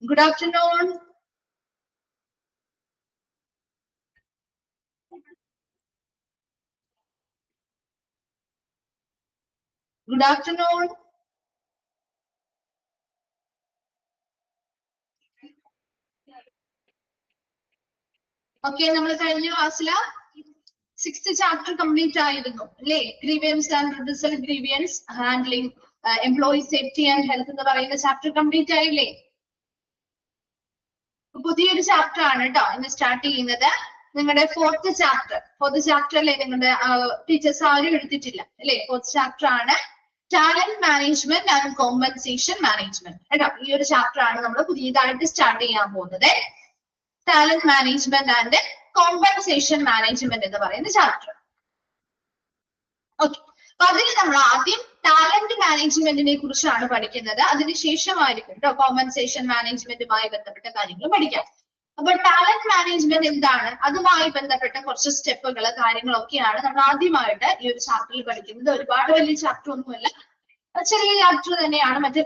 Good afternoon. Good afternoon. Okay, നമ്മൾ കഴിഞ്ഞ ക്ലാസ്സിൽ 6th chapter complete ആയിരുന്നു അല്ലേ? Grievance and redressal grievance, handling employee safety and health എന്ന് പറയുന്ന ചാപ്റ്റർ കംപ്ലീറ്റ് ആയില്ലേ? പുതിയൊരു ചാപ്റ്റർ ആണ് കേട്ടോ ഇന്ന് സ്റ്റാർട്ട് ചെയ്യുന്നത്. നിങ്ങളുടെ ഫോർത്ത് ചാപ്റ്ററിലെ നിങ്ങളുടെ ടീച്ചേഴ്സ് ആരും എടുത്തിട്ടില്ല അല്ലേ? ഫോർത്ത് ചാപ്റ്റർ ആണ് talent management and compensation management കേട്ടോ. ഈ ഒരു ചാപ്റ്റർ ആണ് നമ്മൾ പുതിയതായിട്ട് സ്റ്റാർട്ട് ചെയ്യാൻ പോകുന്നത്. Talent management and compensation management എന്ന് പറയുന്ന ചാപ്റ്റർ. ഓക്കെ, അപ്പൊ അതിൽ നമ്മൾ ആദ്യം ടാലന്റ് മാനേജ്മെന്റിനെ കുറിച്ചാണ് പഠിക്കുന്നത്. അതിനുശേഷമായിരിക്കും കേട്ടോ കോമ്പൻസേഷൻ മാനേജ്മെന്റുമായി ബന്ധപ്പെട്ട കാര്യങ്ങൾ പഠിക്കാം. അപ്പൊ ടാലന്റ് മാനേജ്മെന്റ് എന്താണ്, അതുമായി ബന്ധപ്പെട്ട കുറച്ച് സ്റ്റെപ്പുകൾ കാര്യങ്ങളൊക്കെയാണ് നമ്മൾ ആദ്യമായിട്ട് ഈ ഒരു ചാപ്റ്ററിൽ പഠിക്കുന്നത്. ഒരുപാട് വലിയ ചാപ്റ്റർ ഒന്നുമല്ല, ചെറിയ ചാപ്റ്റർ തന്നെയാണ്. മറ്റ്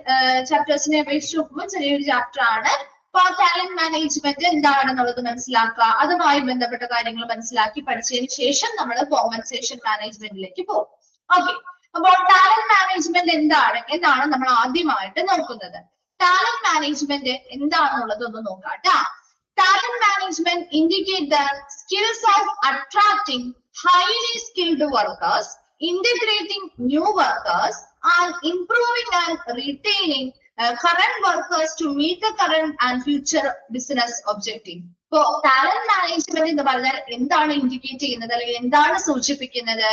ചാപ്റ്റേഴ്സിനെ അപേക്ഷിച്ച് നോക്കുമ്പോൾ ചെറിയൊരു ചാപ്റ്റർ ആണ്. അപ്പൊ ടാലന്റ് മാനേജ്മെന്റ് എന്താണെന്നുള്ളത് മനസ്സിലാക്കുക, അതുമായി ബന്ധപ്പെട്ട കാര്യങ്ങൾ മനസ്സിലാക്കി പഠിച്ചതിന് ശേഷം നമ്മൾ കോമ്പൻസേഷൻ മാനേജ്മെന്റിലേക്ക് പോകും. ഓക്കെ, അപ്പോൾ ടാലന്റ് മാനേജ്മെന്റ് എന്നാണ് നമ്മൾ ആദ്യമായിട്ട് നോക്കുന്നത്. ടാലന്റ് മാനേജ്മെന്റ് എന്താണെന്നുള്ളത് ഒന്ന് നോക്കാം. Talent management indicate the skills of attracting highly skilled workers, integrating new workers, and improving and retaining current workers to meet the current and future business objective. So, talent management എന്ന് പറഞ്ഞാൽ എന്താണ് indicate ചെയ്യുന്നത് അല്ലെങ്കിൽ എന്താണ് സൂചിപ്പിക്കുന്നത്?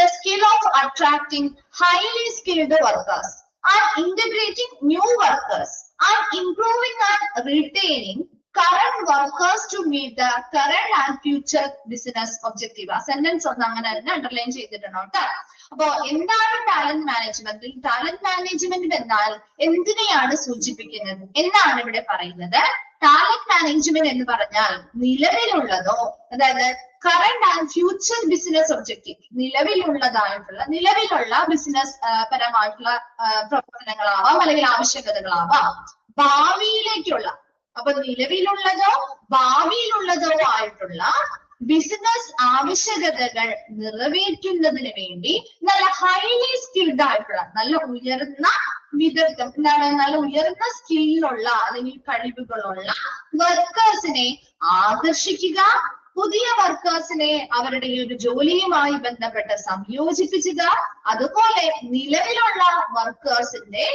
The skill of attracting highly skilled workers and integrating new workers and improving and retaining current workers to meet the current and future business objective. ആ sentence ഒന്ന് അങ്ങനെ തന്നെ അണ്ടർലൈൻ ചെയ്തിട്ടുണ്ടോ കേട്ടോ. അപ്പൊ എന്താണ് ടാലന്റ് മാനേജ്മെന്റ്? ടാലന്റ് മാനേജ്മെന്റ് എന്നാൽ എന്തിനെയാണ് സൂചിപ്പിക്കുന്നത് എന്നാണ് ഇവിടെ പറയുന്നത്. ടാലന്റ് മാനേജ്മെന്റ് എന്ന് പറഞ്ഞാൽ നിലവിലുള്ളതോ, അതായത് current and future business objective, നിലവിലുള്ള ബിസിനസ് പരമായിട്ടുള്ള പ്രവർത്തനങ്ങളാവാം അല്ലെങ്കിൽ ആവശ്യകതകളാവാം, ഭാവിയിലേക്കുള്ള, അപ്പൊ നിലവിലുള്ളതോ ഭാവിയിലുള്ളതോ ആയിട്ടുള്ള ബിസിനസ് ആവശ്യകതകൾ നിറവേറ്റുന്നതിന് വേണ്ടി നല്ല ഹൈലി സ്കിൽഡ് ആയിട്ടുള്ള, നല്ല ഉയർന്ന വിദഗ്ധം, നല്ല ഉയർന്ന സ്കില്ലുള്ള അല്ലെങ്കിൽ കഴിവുകളുള്ള വർക്കേഴ്സിനെ ആകർഷിക്കുക, പുതിയ വർക്കേഴ്സിനെ അവരുടെ ഈ ഒരു ജോലിയുമായി ബന്ധപ്പെട്ട് സംയോജിപ്പിക്കുക, അതുപോലെ നിലവിലുള്ള വർക്കേഴ്സിന്റെ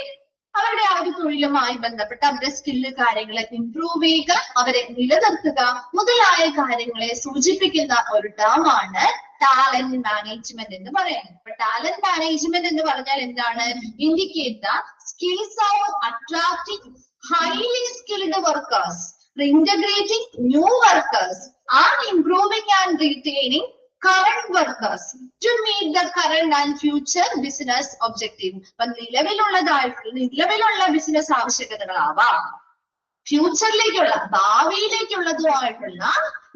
അവരുടെ ആ ഒരു തൊഴിലുമായി ബന്ധപ്പെട്ട് അവരുടെ സ്കില്ല് കാര്യങ്ങളെ ഇംപ്രൂവ് ചെയ്യുക, അവരെ നിലനിർത്തുക മുതലായ കാര്യങ്ങളെ സൂചിപ്പിക്കുന്ന ഒരു ടേം ആണ് ടാലന്റ് മാനേജ്മെന്റ് എന്ന് പറയുന്നത്. അപ്പൊ ടാലന്റ് മാനേജ്മെന്റ് എന്ന് പറഞ്ഞാൽ എന്താണ്? Indicate the skills of attracting highly skilled workers, integrating new workers and improving and retaining current workers to meet the current and future business objective. അപ്പൊ നിലവിലുള്ള ബിസിനസ് ആവശ്യകതകളാവാം, ഫ്യൂച്ചറിലേക്കുള്ള ഭാവിയിലേക്കുള്ളതുമായിട്ടുള്ള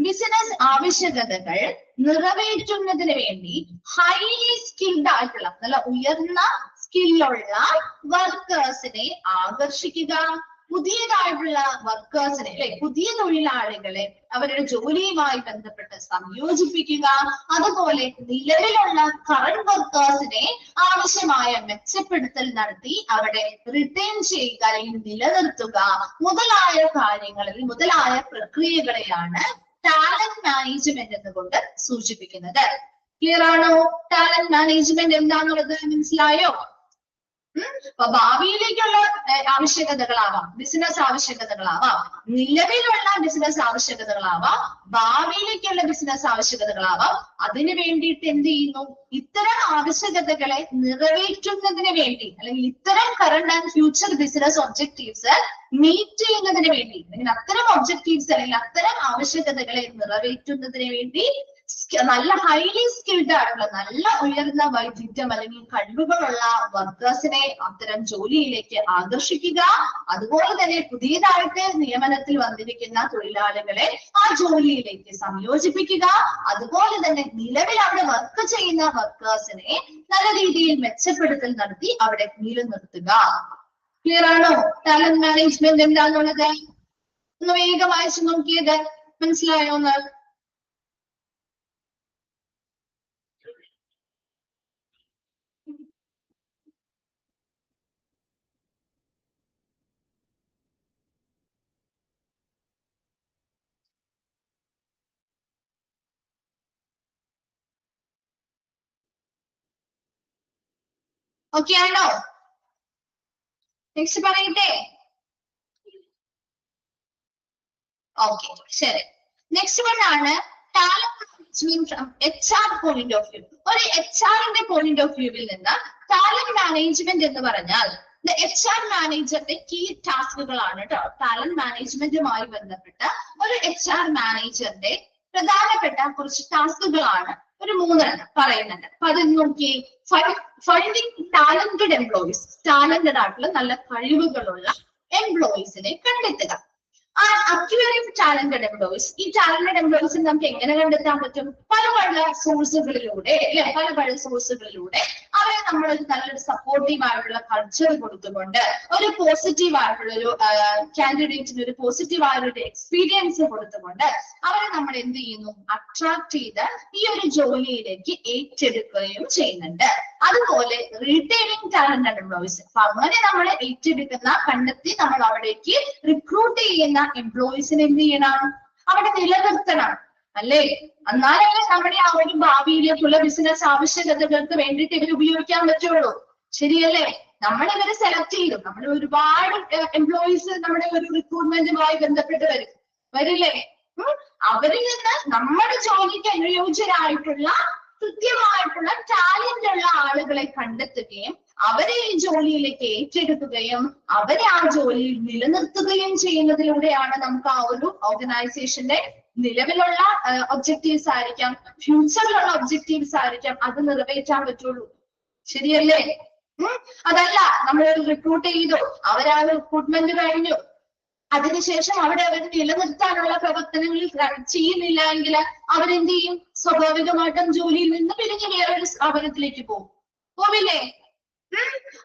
ബിസിനസ് ആവശ്യകതകൾ നിറവേറ്റുന്നതിന് വേണ്ടി ഹൈലി സ്കിൽഡ് ആയിട്ടുള്ള നല്ല ഉയർന്ന സ്കില്ലുള്ള വർക്കേഴ്സിനെ ആകർഷിക്കുക, പുതിയതായിട്ടുള്ള വർക്കേഴ്സിനെ അല്ലെ പുതിയ തൊഴിലാളികളെ അവരുടെ ജോലിയുമായി ബന്ധപ്പെട്ട് സംയോജിപ്പിക്കുക, അതുപോലെ നിലവിലുള്ള കറന്റ് വർക്കേഴ്സിനെ ആവശ്യമായ മെച്ചപ്പെടുത്തൽ നടത്തി അവിടെ റിട്ടേൺ ചെയ്യുക അല്ലെങ്കിൽ നിലനിർത്തുക മുതലായ കാര്യങ്ങളിൽ മുതലായ പ്രക്രിയകളെയാണ് ടാലന്റ് മാനേജ്മെന്റ് എന്നുകൊണ്ട് സൂചിപ്പിക്കുന്നത്. ക്ലിയർ ആണോ? ടാലന്റ് മാനേജ്മെന്റ് എന്താന്നുള്ളത് മനസ്സിലായോ? അപ്പൊ ഭാവിയിലേക്കുള്ള ആവശ്യകതകളാവാം, ബിസിനസ് ആവശ്യകതകളാവാം, നിലവിലുള്ള ബിസിനസ് ആവശ്യകതകളാവാം, ഭാവിയിലേക്കുള്ള ബിസിനസ് ആവശ്യകതകളാവാം. അതിനു വേണ്ടിയിട്ട് എന്ത് ചെയ്യുന്നു? ഇത്തരം ആവശ്യകതകളെ നിറവേറ്റുന്നതിന് വേണ്ടി അല്ലെങ്കിൽ ഇത്തരം current and future business objectives meet ചെയ്യുന്നതിന് വേണ്ടി അല്ലെങ്കിൽ അത്തരം ഒബ്ജക്റ്റീവ്സ് അല്ലെങ്കിൽ അത്തരം ആവശ്യകതകളെ നിറവേറ്റുന്നതിന് വേണ്ടി നല്ല ഹൈലി സ്കിൽഡ് ആയിട്ടുള്ള നല്ല ഉയർന്ന വൈദഗ്ധ്യം അല്ലെങ്കിൽ കഴിവുകളുള്ള വർക്കേഴ്സിനെ അത്തരം ജോലിയിലേക്ക് ആകർഷിക്കുക. അതുപോലെ തന്നെ പുതിയതായിട്ട് നിയമനത്തിൽ വന്നിരിക്കുന്ന തൊഴിലാളികളെ ആ ജോലിയിലേക്ക് സംയോജിപ്പിക്കുക. അതുപോലെ തന്നെ നിലവിൽ അവിടെ വർക്ക് ചെയ്യുന്ന വർക്കേഴ്സിനെ നല്ല രീതിയിൽ മെച്ചപ്പെടുത്തൽ നടത്തി അവിടെ നിലനിർത്തുക. ക്ലിയർ ആണോ? ടാലന്റ് മാനേജ്മെന്റ് എന്താന്നുള്ളത് ഒന്ന് വേഗം വായിച്ചു നോക്കിയത് മനസ്സിലായോ എന്ന്? ഓക്കെ ആണോ? നെക്സ്റ്റ് പറയട്ടെ. ഓക്കെ ശരി. നെക്സ്റ്റ് വൺ ആണ് talent management from HR point of view. ഒരു HR പോയിന്റ് ഓഫ് വ്യൂവിൽ നിന്ന് ടാലന്റ് മാനേജ്മെന്റ് എന്ന് പറഞ്ഞാൽ HR മാനേജറിന്റെ കീ ടാസ്കുകളാണ് കേട്ടോ. ടാലന്റ് മാനേജ്മെന്റുമായി ബന്ധപ്പെട്ട് ഒരു HR മാനേജറിന്റെ പ്രധാനപ്പെട്ട കുറച്ച് ടാസ്കുകളാണ് ഒരു 3 പറയുന്നുണ്ട്. അപ്പൊ അത് നോക്കി. ഫൈൻഡിങ് ടാലന്റഡ് എംപ്ലോയീസ്, ടാലന്റഡ് ആയിട്ടുള്ള നല്ല കഴിവുകളുള്ള എംപ്ലോയീസിനെ കണ്ടെത്തുക. അക്വയറിംഗ് ടാലന്റഡ് എംപ്ലോയീസ്, ഈ ടാലന്റഡ് എംപ്ലോയീസിനെ നമുക്ക് എങ്ങനെ കണ്ടെത്താൻ പറ്റും? പല സോഴ്സുകളിലൂടെ അല്ലെ, പല സോഴ്സുകളിലൂടെ അവരെ നമ്മൾ ഒരു നല്ലൊരു സപ്പോർട്ടീവ് ആയിട്ടുള്ള കൾച്ചർ കൊടുത്തുകൊണ്ട് ഒരു പോസിറ്റീവ് ആയിട്ടുള്ള ഒരു കാൻഡിഡേറ്റിന് ഒരു പോസിറ്റീവ് ആയിട്ടുള്ള എക്സ്പീരിയൻസ് കൊടുത്തുകൊണ്ട് അവരെ നമ്മൾ എന്ത് ചെയ്യുന്നു? അട്രാക്ട് ചെയ്ത് ഈ ഒരു ജോലിയിലേക്ക് ഏറ്റെടുക്കുകയും ചെയ്യുന്നുണ്ട്. അതുപോലെ റീറ്റെയിനിങ് ടാലന്റഡ് എംപ്ലോയീസ്, അപ്പൊ അങ്ങനെ നമ്മൾ ഏറ്റെടുക്കുന്ന കണ്ടെത്തി നമ്മൾ അവിടേക്ക് റിക്രൂട്ട് ചെയ്യുന്ന എംപ്ലോയീസിനെ എന്ത് ചെയ്യണം? അവിടെ നിലനിർത്തണം അല്ലേ? എന്നാലേ നമ്മുടെ ആ ഒരു ഭാവിയിലേക്കുള്ള ബിസിനസ് ആവശ്യകതകൾക്ക് വേണ്ടിയിട്ട് ഇവർ ഉപയോഗിക്കാൻ പറ്റുള്ളൂ. ശരിയല്ലേ? നമ്മൾ ഇവരെ സെലക്ട് ചെയ്തു, നമ്മൾ ഒരുപാട് എംപ്ലോയീസ് നമ്മുടെ ഒരു റിക്രൂട്ട്മെന്റുമായി ബന്ധപ്പെട്ട് വരില്ലേ? അവരിൽ നിന്ന് നമ്മുടെ ജോലിക്ക് അനുയോജ്യരായിട്ടുള്ള കൃത്യമായിട്ടുള്ള ടാലന്റ് ഉള്ള ആളുകളെ കണ്ടെത്തുകയും അവരെ ഈ ജോലിയിലേക്ക് ഏറ്റെടുക്കുകയും അവരെ ആ ജോലിയിൽ നിലനിർത്തുകയും ചെയ്യുന്നതിലൂടെയാണ് നമുക്ക് ആ ഒരു ഓർഗനൈസേഷന്റെ നിലവിലുള്ള ഒബ്ജക്റ്റീവ്സ് ആയിരിക്കാം, ഫ്യൂച്ചറിലുള്ള ഒബ്ജക്റ്റീവ്സ് ആയിരിക്കാം, അത് നിറവേറ്റാൻ പറ്റുള്ളൂ. ശരിയല്ലേ? അതല്ല നമ്മൾ റിക്രൂട്ട് ചെയ്തു, അവരാ റിക്രൂട്ട്മെന്റ് കഴിഞ്ഞു, അതിനുശേഷം അവിടെ അവർ നിലനിർത്താനുള്ള പ്രവർത്തനങ്ങൾ ചെയ്യുന്നില്ല എങ്കിൽ അവരെന്ത് ചെയ്യും? സ്വാഭാവികമായിട്ടും ജോലിയിൽ നിന്ന് പിരിഞ്ഞ് വേറൊരു സ്ഥാപനത്തിലേക്ക് പോവില്ലേ?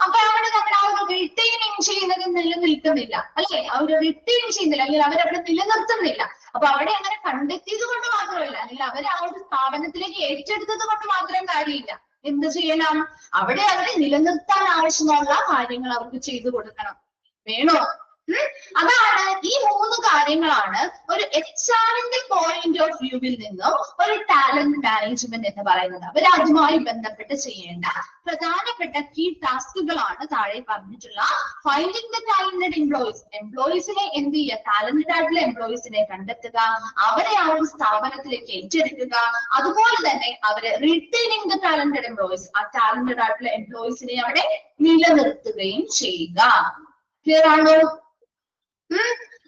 അപ്പൊ അവിടെ നമ്മൾ ആ ഒരു റിട്ടൈനിങ് ചെയ്യുന്നത് നിലനിൽക്കുന്നില്ല അല്ലെ? അവർ റിട്ടൈൻ ചെയ്യുന്നില്ല അല്ലെങ്കിൽ അവരവിടെ നിലനിർത്തുന്നില്ല. അപ്പൊ അവിടെ അങ്ങനെ കണ്ടെത്തിയത് കൊണ്ട് മാത്രമല്ല, അല്ലെങ്കിൽ അവരെ ആ ഒരു സ്ഥാപനത്തിലേക്ക് ഏറ്റെടുത്തത് കൊണ്ട് മാത്രം കാര്യമില്ല. എന്ത് ചെയ്യണം? അവിടെ അവരെ നിലനിർത്താൻ ആവശ്യമുള്ള കാര്യങ്ങൾ അവർക്ക് ചെയ്തു കൊടുക്കണം. വേണോ? അതാണ് ഈ 3 കാര്യങ്ങളാണ് ഒരു HR പോയിന്റ് ഓഫ് വ്യൂവിൽ നിന്നും ഒരു ടാലന്റ് മാനേജ്മെന്റ് എന്ന് പറയുന്നത്. അവർ അതുമായി ബന്ധപ്പെട്ട് ചെയ്യേണ്ട പ്രധാനപ്പെട്ട കീ ടാസ്കുകളാണ് താഴെ പറഞ്ഞിട്ടുള്ള ഫൈൻഡിങ് ദ ടാലന്റഡ് എംപ്ലോയീസ്. എംപ്ലോയീസിനെ എന്ത് ചെയ്യുക? ടാലന്റഡ് ആയിട്ടുള്ള എംപ്ലോയീസിനെ കണ്ടെത്തുക, അവരെ ആ ഒരു സ്ഥാപനത്തിലേക്ക് ഏറ്റെടുക്കുക, അതുപോലെ തന്നെ അവരെ റിട്ടൈനിങ് ദ ടാലന്റഡ് എംപ്ലോയീസ്, ആ ടാലന്റഡ് ആയിട്ടുള്ള എംപ്ലോയീസിനെ അവിടെ നിലനിർത്തുകയും ചെയ്യുക. ക്ലിയർ ആണോ?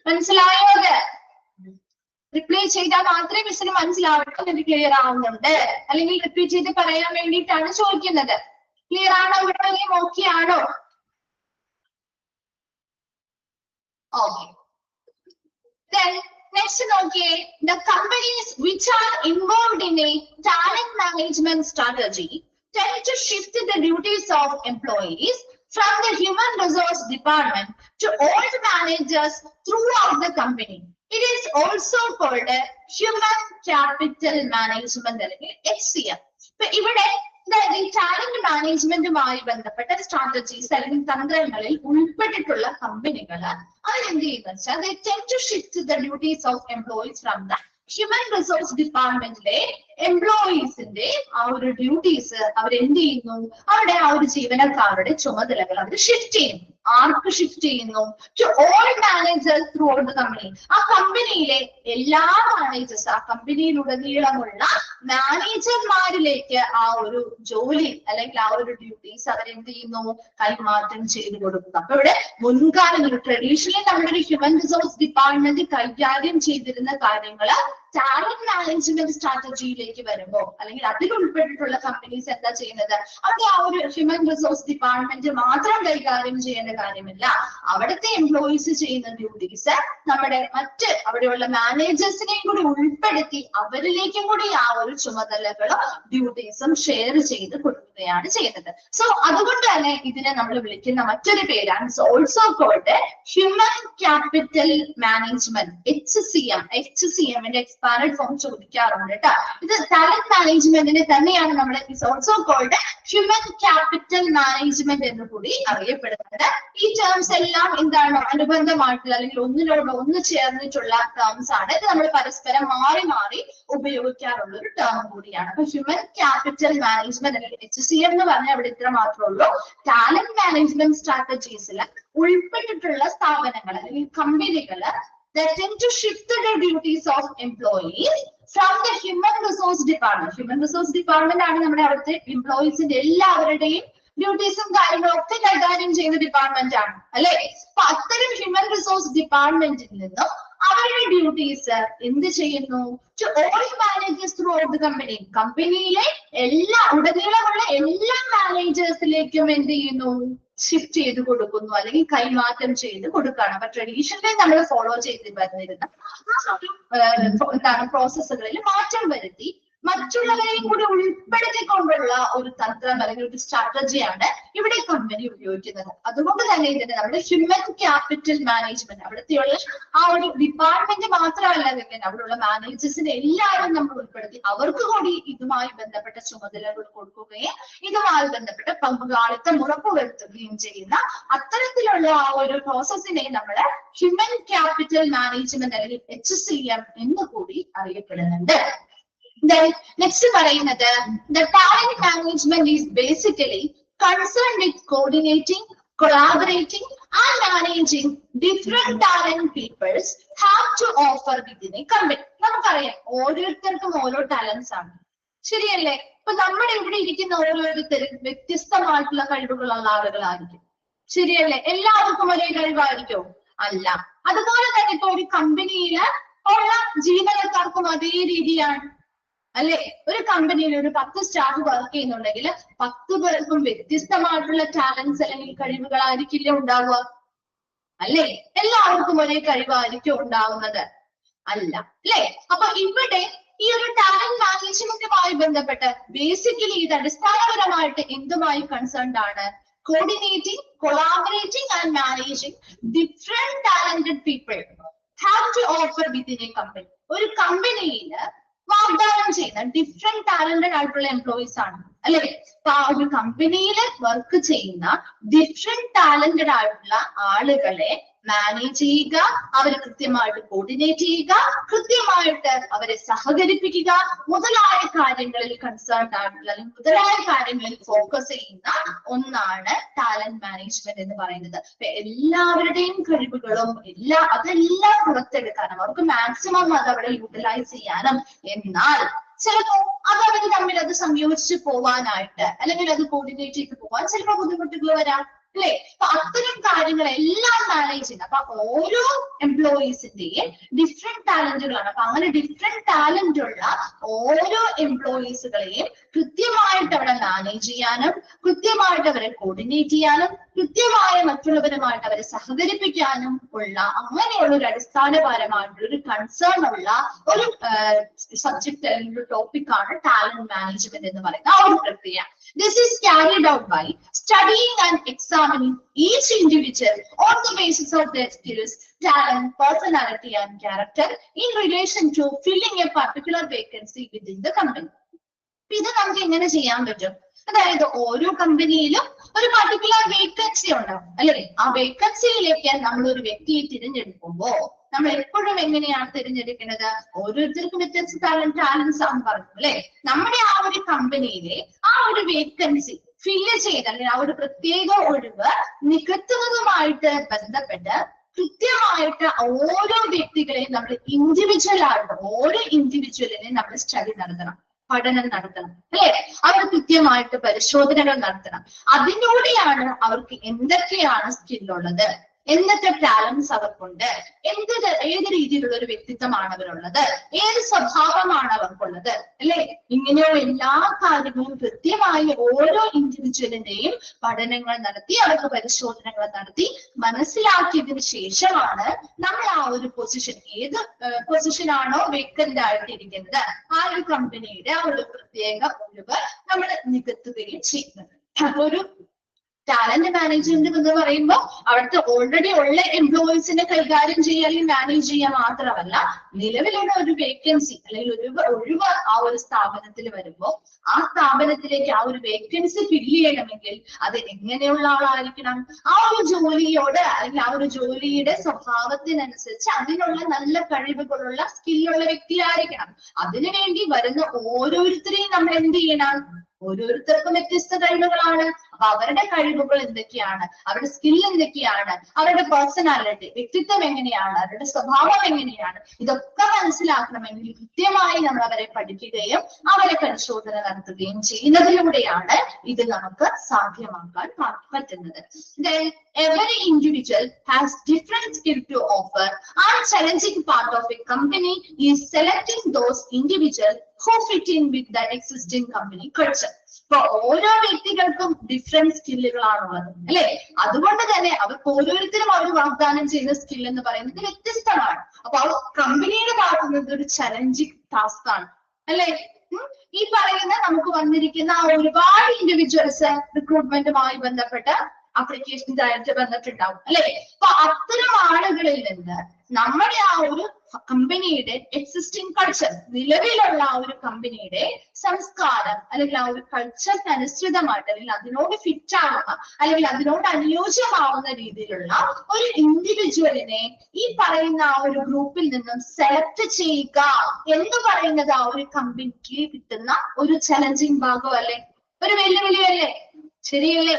മനസ്സിലായോ? റിപ്ലൈ ചെയ്താൽ മാത്രമേ മിസ്സിന് മനസ്സിലാവട്ടെ. ഇത് ക്ലിയർ ആവുന്നുണ്ട്, അല്ലെങ്കിൽ റിപ്പീറ്റ് ചെയ്ത് പറയാൻ വേണ്ടിയിട്ടാണ് ചോദിക്കുന്നത്. ക്ലിയർ ആണോ? ഇവിടെ ഓക്കെ ആണോ? ഓക്കെ. Next നോക്കിയേ, the companies which are involved in a talent management strategy tend to shift the duties of employees from the human resource department to all the managers throughout the company. It is also called human capital management അല്ലെങ്കിൽ HCM. ഇപ്പൊ ഇവിടെ ഈ talent മാനേജ്മെന്റുമായി ബന്ധപ്പെട്ട strategies അല്ലെങ്കിൽ തന്ത്രങ്ങളിൽ ഉൾപ്പെട്ടിട്ടുള്ള കമ്പനികൾ അതിനെന്ത് ചെയ്യുന്ന വെച്ചാൽ they tend to shift the duties of employees from the human resource ഡിപ്പാർട്ട്മെന്റിലെ എംപ്ലോയീസിന്റെ ആ ഒരു ഡ്യൂട്ടീസ് അവരെന്ത് ചെയ്യുന്നു? അവിടെ ആ ഒരു ജീവനക്കാരുടെ ചുമതലകൾ അവർ ഷിഫ്റ്റ് ചെയ്യുന്നു. ആർക്ക് ഷിഫ്റ്റ് ചെയ്യുന്നു? To all managers throughout the company. ആ കമ്പനിയിലെ എല്ലാ മാനേജേഴ്സ്, ആ കമ്പനിയിലുടനീളമുള്ള മാനേജർമാരിലേക്ക് ആ ഒരു ജോലി അല്ലെങ്കിൽ ആ ഒരു ഡ്യൂട്ടീസ് അവരെന്ത് ചെയ്യുന്നു? കൈമാറ്റം ചെയ്തു കൊടുക്കുന്നു. അപ്പൊ ഇവിടെ മുൻകാലങ്ങളിൽ ട്രഡീഷണലി നമ്മുടെ ഒരു ഹ്യൂമൻ റിസോഴ്സ് ഡിപ്പാർട്ട്മെന്റ് കൈകാര്യം ചെയ്തിരുന്ന കാര്യങ്ങള് ടാലന്റ് മാനേജ്മെന്റ് സ്ട്രാറ്റജിയിലേക്ക് വരുമ്പോൾ അല്ലെങ്കിൽ അതിൽ ഉൾപ്പെട്ടിട്ടുള്ള കമ്പനീസ് എന്താ ചെയ്യുന്നത്, അവിടെ ആ ഒരു ഹ്യൂമൻ റിസോഴ്സ് ഡിപ്പാർട്ട്മെന്റ് മാത്രം കൈകാര്യം ചെയ്യേണ്ട കാര്യമില്ല. അവിടുത്തെ എംപ്ലോയീസ് ചെയ്യുന്ന ഡ്യൂട്ടീസ് നമ്മുടെ മറ്റ് അവിടെയുള്ള മാനേജേഴ്സിനെയും കൂടി ഉൾപ്പെടുത്തി അവരിലേക്കും കൂടി ആ ഒരു ചുമതലകളും ഡ്യൂട്ടീസും ഷെയർ ചെയ്ത് കൊടുക്കുകയാണ് ചെയ്യുന്നത്. സോ അതുകൊണ്ട് തന്നെ ഇതിനെ നമ്മൾ വിളിക്കുന്ന മറ്റൊരു പേരാണ് also called human capital management, HCM expand form ചോദിക്കാറുണ്ട് കേട്ടോ. ഇത് ടാലന്റ് മാനേജ്മെന്റിനെ തന്നെയാണ് നമ്മൾ also called human capital management എന്ന് കൂടി അറിയപ്പെടുന്നത്. ഈ ടേംസ് എല്ലാം എന്താണ് അനുബന്ധമായിട്ടുള്ള അല്ലെങ്കിൽ ഒന്ന് ചേർന്നിട്ടുള്ള ടേംസ് ആണ്. ഇത് നമ്മൾ പരസ്പരം മാറി മാറി ഉപയോഗിക്കാറുള്ള ഒരു ടേം കൂടിയാണ്. അപ്പൊ ഹ്യൂമൻ ക്യാപിറ്റൽ മാനേജ്മെന്റ് അല്ലെങ്കിൽ HCM എന്ന് പറഞ്ഞാൽ അവിടെ ഇത്ര മാത്രമേ ഉള്ളൂ. ടാലന്റ് മാനേജ്മെന്റ് സ്ട്രാറ്റജീസിൽ ഉൾപ്പെട്ടിട്ടുള്ള സ്ഥാപനങ്ങൾ അല്ലെങ്കിൽ കമ്പനികള് that tend to shift the duties of employees from the human resource department. Human resource department ആണ് നമ്മുടെ അവിടുത്തെ എംപ്ലോയീസിന്റെ എല്ലാവരുടെയും ഡ്യൂട്ടീസും കാര്യങ്ങളും ഒക്കെ കൈകാര്യം ചെയ്യുന്ന ഡിപ്പാർട്ട്മെന്റ് ആണ് അല്ലെ. അപ്പൊ അത്തരം ഹ്യൂമൻ റിസോഴ്സ് ഡിപ്പാർട്ട്മെന്റിൽ നിന്നും അവരുടെ ഡ്യൂട്ടീസ് എന്ത് ചെയ്യുന്നു, to all managers throughout the company, കമ്പനിയിലെ ഉടനീളമുള്ള എല്ലാ മാനേജേഴ്സിലേക്കും എന്ത് ചെയ്യുന്നു, ഷിഫ്റ്റ് ചെയ്ത് കൊടുക്കുന്നു അല്ലെങ്കിൽ കൈമാറ്റം ചെയ്ത് കൊടുക്കുകയാണ്. അപ്പൊ ട്രഡീഷണലി നമ്മൾ ഫോളോ ചെയ്ത് വരുന്നിരുന്ന എന്താണ് പ്രോസസ്സുകളിൽ മാറ്റം വരുത്തി മറ്റുള്ളവരെയും കൂടി ഉൾപ്പെടുത്തിക്കൊണ്ടുള്ള ഒരു തന്ത്രം അല്ലെങ്കിൽ ഒരു സ്ട്രാറ്റജിയാണ് ഇവിടെ കമ്പനി ഉപയോഗിക്കുന്നത്. അതുകൊണ്ട് തന്നെ ഇതിന് നമ്മുടെ ഹ്യൂമൻ ക്യാപിറ്റൽ മാനേജ്മെന്റ് അവിടുത്തെയുള്ള ആ ഒരു ഡിപ്പാർട്ട്മെന്റ് മാത്രമല്ല വെക്കുന്നത്, അവിടെയുള്ള മാനേജേഴ്സിനെ എല്ലാവരും നമ്മൾ ഉൾപ്പെടുത്തി അവർക്ക് കൂടി ഇതുമായി ബന്ധപ്പെട്ട ചുമതലകൾ കൊടുക്കുകയും ഇതുമായി ബന്ധപ്പെട്ട പങ്കാളിത്തം ഉറപ്പുവരുത്തുകയും ചെയ്യുന്ന അത്തരത്തിലുള്ള ആ ഒരു പ്രോസസ്സിനെ നമ്മൾ ഹ്യൂമൻ ക്യാപിറ്റൽ മാനേജ്മെന്റ് അല്ലെങ്കിൽ HCM എന്ന് കൂടി അറിയപ്പെടുന്നുണ്ട്. Then next പറയുന്നത് the talent management is basically concerned with coordinating, collaborating and managing different talent peoples have to offer within a company. നമുക്കറിയാം ഓരോരുത്തർക്കും ഓരോ ടാലൻസ് ആണ്, ശരിയല്ലേ? ഇപ്പൊ നമ്മുടെ ഇവിടെ ഇരിക്കുന്ന ഓരോരുത്തരും വ്യത്യസ്തമായിട്ടുള്ള കഴിവുകളുള്ള ആളുകളായിരിക്കും, ശരിയല്ലേ? എല്ലാവർക്കും ഒരേ കഴിവായിരിക്കും? അല്ല. അതുപോലെ തന്നെ ഇപ്പൊ ഒരു കമ്പനിയിൽ ഉള്ള ജീവനക്കാർക്കും അതേ രീതിയാണ് അല്ലെ. ഒരു കമ്പനിയിൽ ഒരു 10 സ്റ്റാഫ് വർക്ക് ചെയ്യുന്നുണ്ടെങ്കിൽ 10 പേർക്കും വ്യത്യസ്തമായിട്ടുള്ള ടാലൻസ് അല്ലെങ്കിൽ കഴിവുകളായിരിക്കില്ല ഉണ്ടാവുക അല്ലെ. എല്ലാവർക്കും ഒരേ കഴിവായിരിക്കും ഉണ്ടാവുന്നത്? അല്ല, അല്ലെ. അപ്പൊ ഇവിടെ ഈ ഒരു ടാലന്റ് മാനേജ്മെന്റുമായി ബന്ധപ്പെട്ട് ബേസിക്കലി ഇത് അടിസ്ഥാനപരമായിട്ട് എന്തുമായി കൺസേൺഡ് ആണ്? Coordinating, collaborating and managing different talented people have to offer within a company. ഒരു കമ്പനിയിൽ വാഗ്ദാനം ചെയ്യുന്ന ഡിഫറെന്റ് ടാലന്റഡ് ആയിട്ടുള്ള എംപ്ലോയീസ് ആണ് അല്ലെ. അപ്പൊ ആ ഒരു കമ്പനിയിൽ വർക്ക് ചെയ്യുന്ന ഡിഫറെന്റ് ടാലന്റഡ് ആയിട്ടുള്ള ആളുകളെ മാനേജ് ചെയ്യുക, അവരെ കൃത്യമായിട്ട് കോർഡിനേറ്റ് ചെയ്യുക, കൃത്യമായിട്ട് അവരെ സഹകരിപ്പിക്കുക മുതലായ കാര്യങ്ങളിൽ കൺസേൺഡ് ആയിട്ടുള്ള അല്ലെങ്കിൽ മുതലായ കാര്യങ്ങളിൽ ഫോക്കസ് ചെയ്യുന്ന ഒന്നാണ് ടാലന്റ് മാനേജ്മെന്റ് എന്ന് പറയുന്നത്. അപ്പൊ എല്ലാവരുടെയും കഴിവുകളും അതെല്ലാം പുറത്തെടുക്കാനും അവർക്ക് മാക്സിമം അത് അവിടെ യൂട്ടിലൈസ് ചെയ്യാനും, എന്നാൽ ചിലപ്പോ അതവര് തമ്മിൽ അത് സംയോജിച്ച് പോവാനായിട്ട് അല്ലെങ്കിൽ അത് കോർഡിനേറ്റ് ചെയ്ത് പോവാൻ ചിലപ്പോൾ ബുദ്ധിമുട്ടുകൾ വരാം അല്ലെ. അപ്പൊ അത്തരം കാര്യങ്ങളെല്ലാം മാനേജ് ചെയ്യുന്നത്. അപ്പൊ ഓരോ എംപ്ലോയീസിന്റെയും ഡിഫറെന്റ് ടാലന്റുകളാണ്. അപ്പൊ അങ്ങനെ ഡിഫറെന്റ് ടാലന്റ് ഉള്ള ഓരോ എംപ്ലോയീസുകളെയും കൃത്യമായിട്ട് അവിടെ മാനേജ് ചെയ്യാനും കൃത്യമായിട്ട് അവരെ കോർഡിനേറ്റ് ചെയ്യാനും കൃത്യമായ മറ്റുള്ളവരുമായിട്ട് അവരെ സഹകരിപ്പിക്കാനും ഉള്ള അങ്ങനെയുള്ള ഒരു അടിസ്ഥാനപരമായിട്ടുള്ള ഒരു കൺസേൺ ഉള്ള ഒരു സബ്ജക്ട് അല്ലെങ്കിൽ ഒരു ടോപ്പിക്കാണ് ടാലന്റ് മാനേജ്മെന്റ് എന്ന് പറയുന്ന ആ ഒരു പ്രക്രിയ. This is carried out by studying and examining each individual on the basis of their skills, talent, personality and character in relation to filling a particular vacancy within the company. ഇത് നമുക്ക് എങ്ങനെ ചെയ്യാൻ പറ്റും? അതായത് ഓരോ കമ്പനിയിലും ഒരു പർട്ടിക്കുലർ വേക്കൻസി ഉണ്ടാവും അല്ലെ. ആ വേക്കൻസിയിലേക്ക് നമ്മൾ ഒരു വ്യക്തിയെ തിരഞ്ഞെടുക്കുമ്പോ നമ്മൾ എപ്പോഴും എങ്ങനെയാണ് തിരഞ്ഞെടുക്കുന്നത്? ഓരോരുത്തർക്കും വ്യത്യസ്ത ടാലൻസ് ആണെന്ന് പറഞ്ഞു അല്ലെ. നമ്മുടെ ആ ഒരു കമ്പനിയിലെ ആ ഒരു വേക്കൻസി ഫില്ല് ചെയ്ത് അല്ലെങ്കിൽ ആ ഒരു പ്രത്യേക ഒഴിവ് നികത്തുന്നതുമായിട്ട് ബന്ധപ്പെട്ട് കൃത്യമായിട്ട് ഓരോ വ്യക്തികളെയും നമ്മൾ ഇൻഡിവിജ്വൽ ആയിട്ട് ഓരോ ഇൻഡിവിജ്വലിനെയും നമ്മൾ സ്റ്റഡി നടത്തണം, പഠനം നടത്തണം അല്ലെ. അവർ കൃത്യമായിട്ട് പരിശോധനകൾ നടത്തണം. അതിലൂടെയാണ് അവർക്ക് എന്തൊക്കെയാണ് സ്കില്ലുള്ളത്, എന്തൊക്കെ ടാലൻസ് അവർക്കുണ്ട്, ഏത് രീതിയിലുള്ള ഒരു വ്യക്തിത്വമാണ് അവരുള്ളത്, ഏത് സ്വഭാവമാണ് അവർക്കുള്ളത്, അല്ലെ? ഇങ്ങനെയുള്ള എല്ലാ കാര്യങ്ങളും കൃത്യമായി ഓരോ ഇൻഡിവിജ്വലിന്റെയും പഠനങ്ങൾ നടത്തി, അവർക്ക് പരിശോധനകൾ നടത്തി മനസ്സിലാക്കിയതിനു ശേഷമാണ് നമ്മൾ ആ ഒരു പൊസിഷൻ, ഏത് പൊസിഷനാണോ വേക്കന്റ് ആയിട്ടിരിക്കുന്നത് ആ ഒരു കമ്പനിയുടെ ആ ഒരു പ്രത്യേക ഒഴിവ് നമ്മൾ നികത്തുകയും ചെയ്യുന്നത്. ഒരു ടാലന്റ് മാനേജ്മെന്റ് എന്ന് പറയുമ്പോൾ അവിടുത്തെ ഓൾറെഡി ഉള്ള എംപ്ലോയീസിനെ കൈകാര്യം ചെയ്യുക അല്ലെങ്കിൽ മാനേജ് ചെയ്യുക മാത്രമല്ല, നിലവിലുള്ള ഒരു വേക്കൻസി അല്ലെങ്കിൽ ഒരു ഒഴിവ് ആ ഒരു സ്ഥാപനത്തിൽ വരുമ്പോൾ ആ സ്ഥാപനത്തിലേക്ക് ആ ഒരു വേക്കൻസി ഫില്ല് ചെയ്യണമെങ്കിൽ അത് എങ്ങനെയുള്ള ആളായിരിക്കണം, ആ ഒരു ജോലിയോട് അല്ലെങ്കിൽ ആ ഒരു ജോലിയുടെ സ്വഭാവത്തിനനുസരിച്ച് അതിനുള്ള നല്ല കഴിവുകളുള്ള സ്കില്ലുള്ള വ്യക്തിയായിരിക്കണം. അതിനുവേണ്ടി വരുന്ന ഓരോരുത്തരെയും നമ്മൾ എന്ത് ചെയ്യണം? ഓരോരുത്തർക്കും വ്യത്യസ്ത കഴിവുകളാണ്. അപ്പൊ അവരുടെ കഴിവുകൾ എന്തൊക്കെയാണ്, അവരുടെ സ്കിൽ എന്തൊക്കെയാണ്, അവരുടെ പേഴ്സണാലിറ്റി, വ്യക്തിത്വം എങ്ങനെയാണ്, അവരുടെ സ്വഭാവം എങ്ങനെയാണ്, ഇതൊക്കെ മനസ്സിലാക്കണമെങ്കിൽ കൃത്യമായി നമ്മൾ അവരെ പഠിക്കുകയും അവരെ പരിശോധന നടത്തുകയും ചെയ്യുന്നതിലൂടെയാണ് ഇത് നമുക്ക് സാധ്യമാക്കാൻ പറ്റുന്നത്. Then every individual has different skill to offer. Our challenging part of a company is selecting those individuals who fit in with the existing company culture. ഇപ്പൊ ഓരോ വ്യക്തികൾക്കും ഡിഫറെന്റ് സ്കില്ലുകളാണുള്ളത്, അല്ലെ? അതുകൊണ്ട് തന്നെ അവർക്ക് ഓരോരുത്തരും അവർ വാഗ്ദാനം ചെയ്യുന്ന സ്കിൽ എന്ന് പറയുന്നത് വ്യത്യസ്തമാണ്. അപ്പൊ ആ കമ്പനിയുടെ ഭാഗത്തുനിന്ന് ഒരു ചലഞ്ചിങ് ടാസ്ക് ആണ്, അല്ലെ? ഈ പറയുന്ന നമുക്ക് വന്നിരിക്കുന്ന ഒരുപാട് ഇൻഡിവിജ്വൽസ് റിക്രൂട്ട്മെന്റുമായി ബന്ധപ്പെട്ട് അപ്ലിക്കേഷൻസായിട്ട് ബന്ധപ്പെട്ടുണ്ടാവും, അല്ലെ? അപ്പൊ അത്തരം ആളുകളിൽ നിന്ന് നമ്മുടെ ആ ഒരു കമ്പനിയുടെ എക്സിസ്റ്റിംഗ് കൾച്ചർ, നിലവിലുള്ള ആ ഒരു കമ്പനിയുടെ സംസ്കാരം അല്ലെങ്കിൽ ആ ഒരു കൾച്ചറിന് അനുസൃതമായിട്ട് അല്ലെങ്കിൽ അതിനോട് ഫിറ്റ് ആവുന്ന അല്ലെങ്കിൽ അതിനോട് അനുയോജ്യമാവുന്ന രീതിയിലുള്ള ഒരു ഇൻഡിവിജ്വലിനെ ഈ പറയുന്ന ആ ഒരു ഗ്രൂപ്പിൽ നിന്നും സെലക്ട് ചെയ്യുക എന്ന് പറയുന്നത് ആ ഒരു കമ്പനിക്ക് കിട്ടുന്ന ഒരു ചലഞ്ചിങ് ഭാഗമല്ലേ, ഒരു വെല്ലുവിളിയല്ലേ? ശരിയല്ലേ?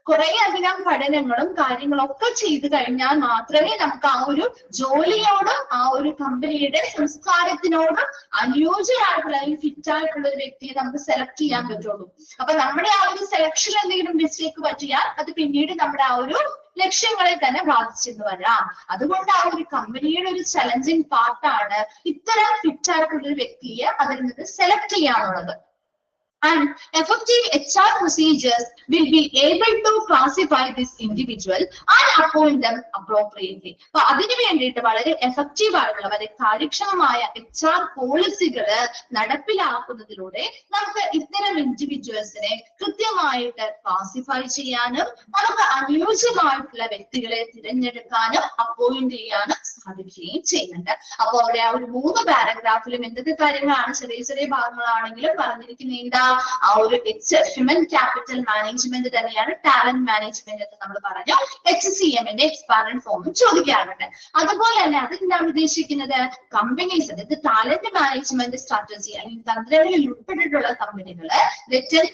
കുറെ അധികം പഠനങ്ങളും കാര്യങ്ങളൊക്കെ ചെയ്തു കഴിഞ്ഞാൽ മാത്രമേ നമുക്ക് ആ ഒരു ജോലിയോടും ആ ഒരു കമ്പനിയുടെ സംസ്കാരത്തിനോടും അനുയോജ്യമായിട്ടുള്ള അല്ലെങ്കിൽ ഫിറ്റ് ആയിട്ടുള്ള ഒരു വ്യക്തിയെ നമുക്ക് സെലക്ട് ചെയ്യാൻ പറ്റുള്ളൂ. അപ്പൊ നമ്മുടെ ആ ഒരു സെലക്ഷൻ എന്തെങ്കിലും മിസ്റ്റേക്ക് പറ്റിയാൽ അത് പിന്നീട് നമ്മുടെ ആ ഒരു ലക്ഷ്യങ്ങളെ തന്നെ ബാധിച്ചെന്ന് വരാം. അതുകൊണ്ട് ആ ഒരു കമ്പനിയുടെ ഒരു ചലഞ്ചിങ് പാർട്ടാണ് ഇത്തരം ഫിറ്റ് ആയിട്ടുള്ള ഒരു വ്യക്തിയെ അതിൽ നിന്ന് സെലക്ട് ചെയ്യാനുള്ളത്. And effective HR procedures will be able to classify this individual and appoint them appropriately. അപ്പൊ അതിനു വേണ്ടിയിട്ട് വളരെ എഫക്റ്റീവ് ആയിട്ടുള്ള വളരെ കാര്യക്ഷമമായ HR പോളിസികൾ നടപ്പിലാക്കുന്നതിലൂടെ നമുക്ക് ഇത്തരം ഇൻഡിവിജ്വൽസിനെ കൃത്യമായിട്ട് ക്ലാസിഫൈ ചെയ്യാനും നമുക്ക് അനുയോജ്യമായിട്ടുള്ള വ്യക്തികളെ തിരഞ്ഞെടുക്കാനും അപ്പോയിന്റ് ചെയ്യാനും സാധിക്കുകയും ചെയ്യുന്നുണ്ട്. അപ്പൊ അവിടെ ആ ഒരു 3 പാരഗ്രാഫിലും എന്തൊക്കെ കാര്യങ്ങളാണ് ചെറിയ ചെറിയ ഭാഗങ്ങളാണെങ്കിലും പറഞ്ഞിരിക്കുന്ന ആ ഒരു ഹ്യൂമൻ ക്യാപിറ്റൽ മാനേജ്മെന്റ് തന്നെയാണ് ടാലന്റ് മാനേജ്മെന്റ് എന്ന് നമ്മൾ പറഞ്ഞു. HCMന്റെ എക്സ്പാൻഡഡ് ഫോമും ചോദിക്കാറുണ്ട്. അതുപോലെ തന്നെ അതെന്താണ് ഉദ്ദേശിക്കുന്നത്? കമ്പനീസ്, അതായത് ടാലന്റ് മാനേജ്മെന്റ് സ്ട്രാറ്റജി അല്ലെങ്കിൽ തന്ത്രങ്ങളിൽ ഉൾപ്പെട്ടിട്ടുള്ള കമ്പനികള്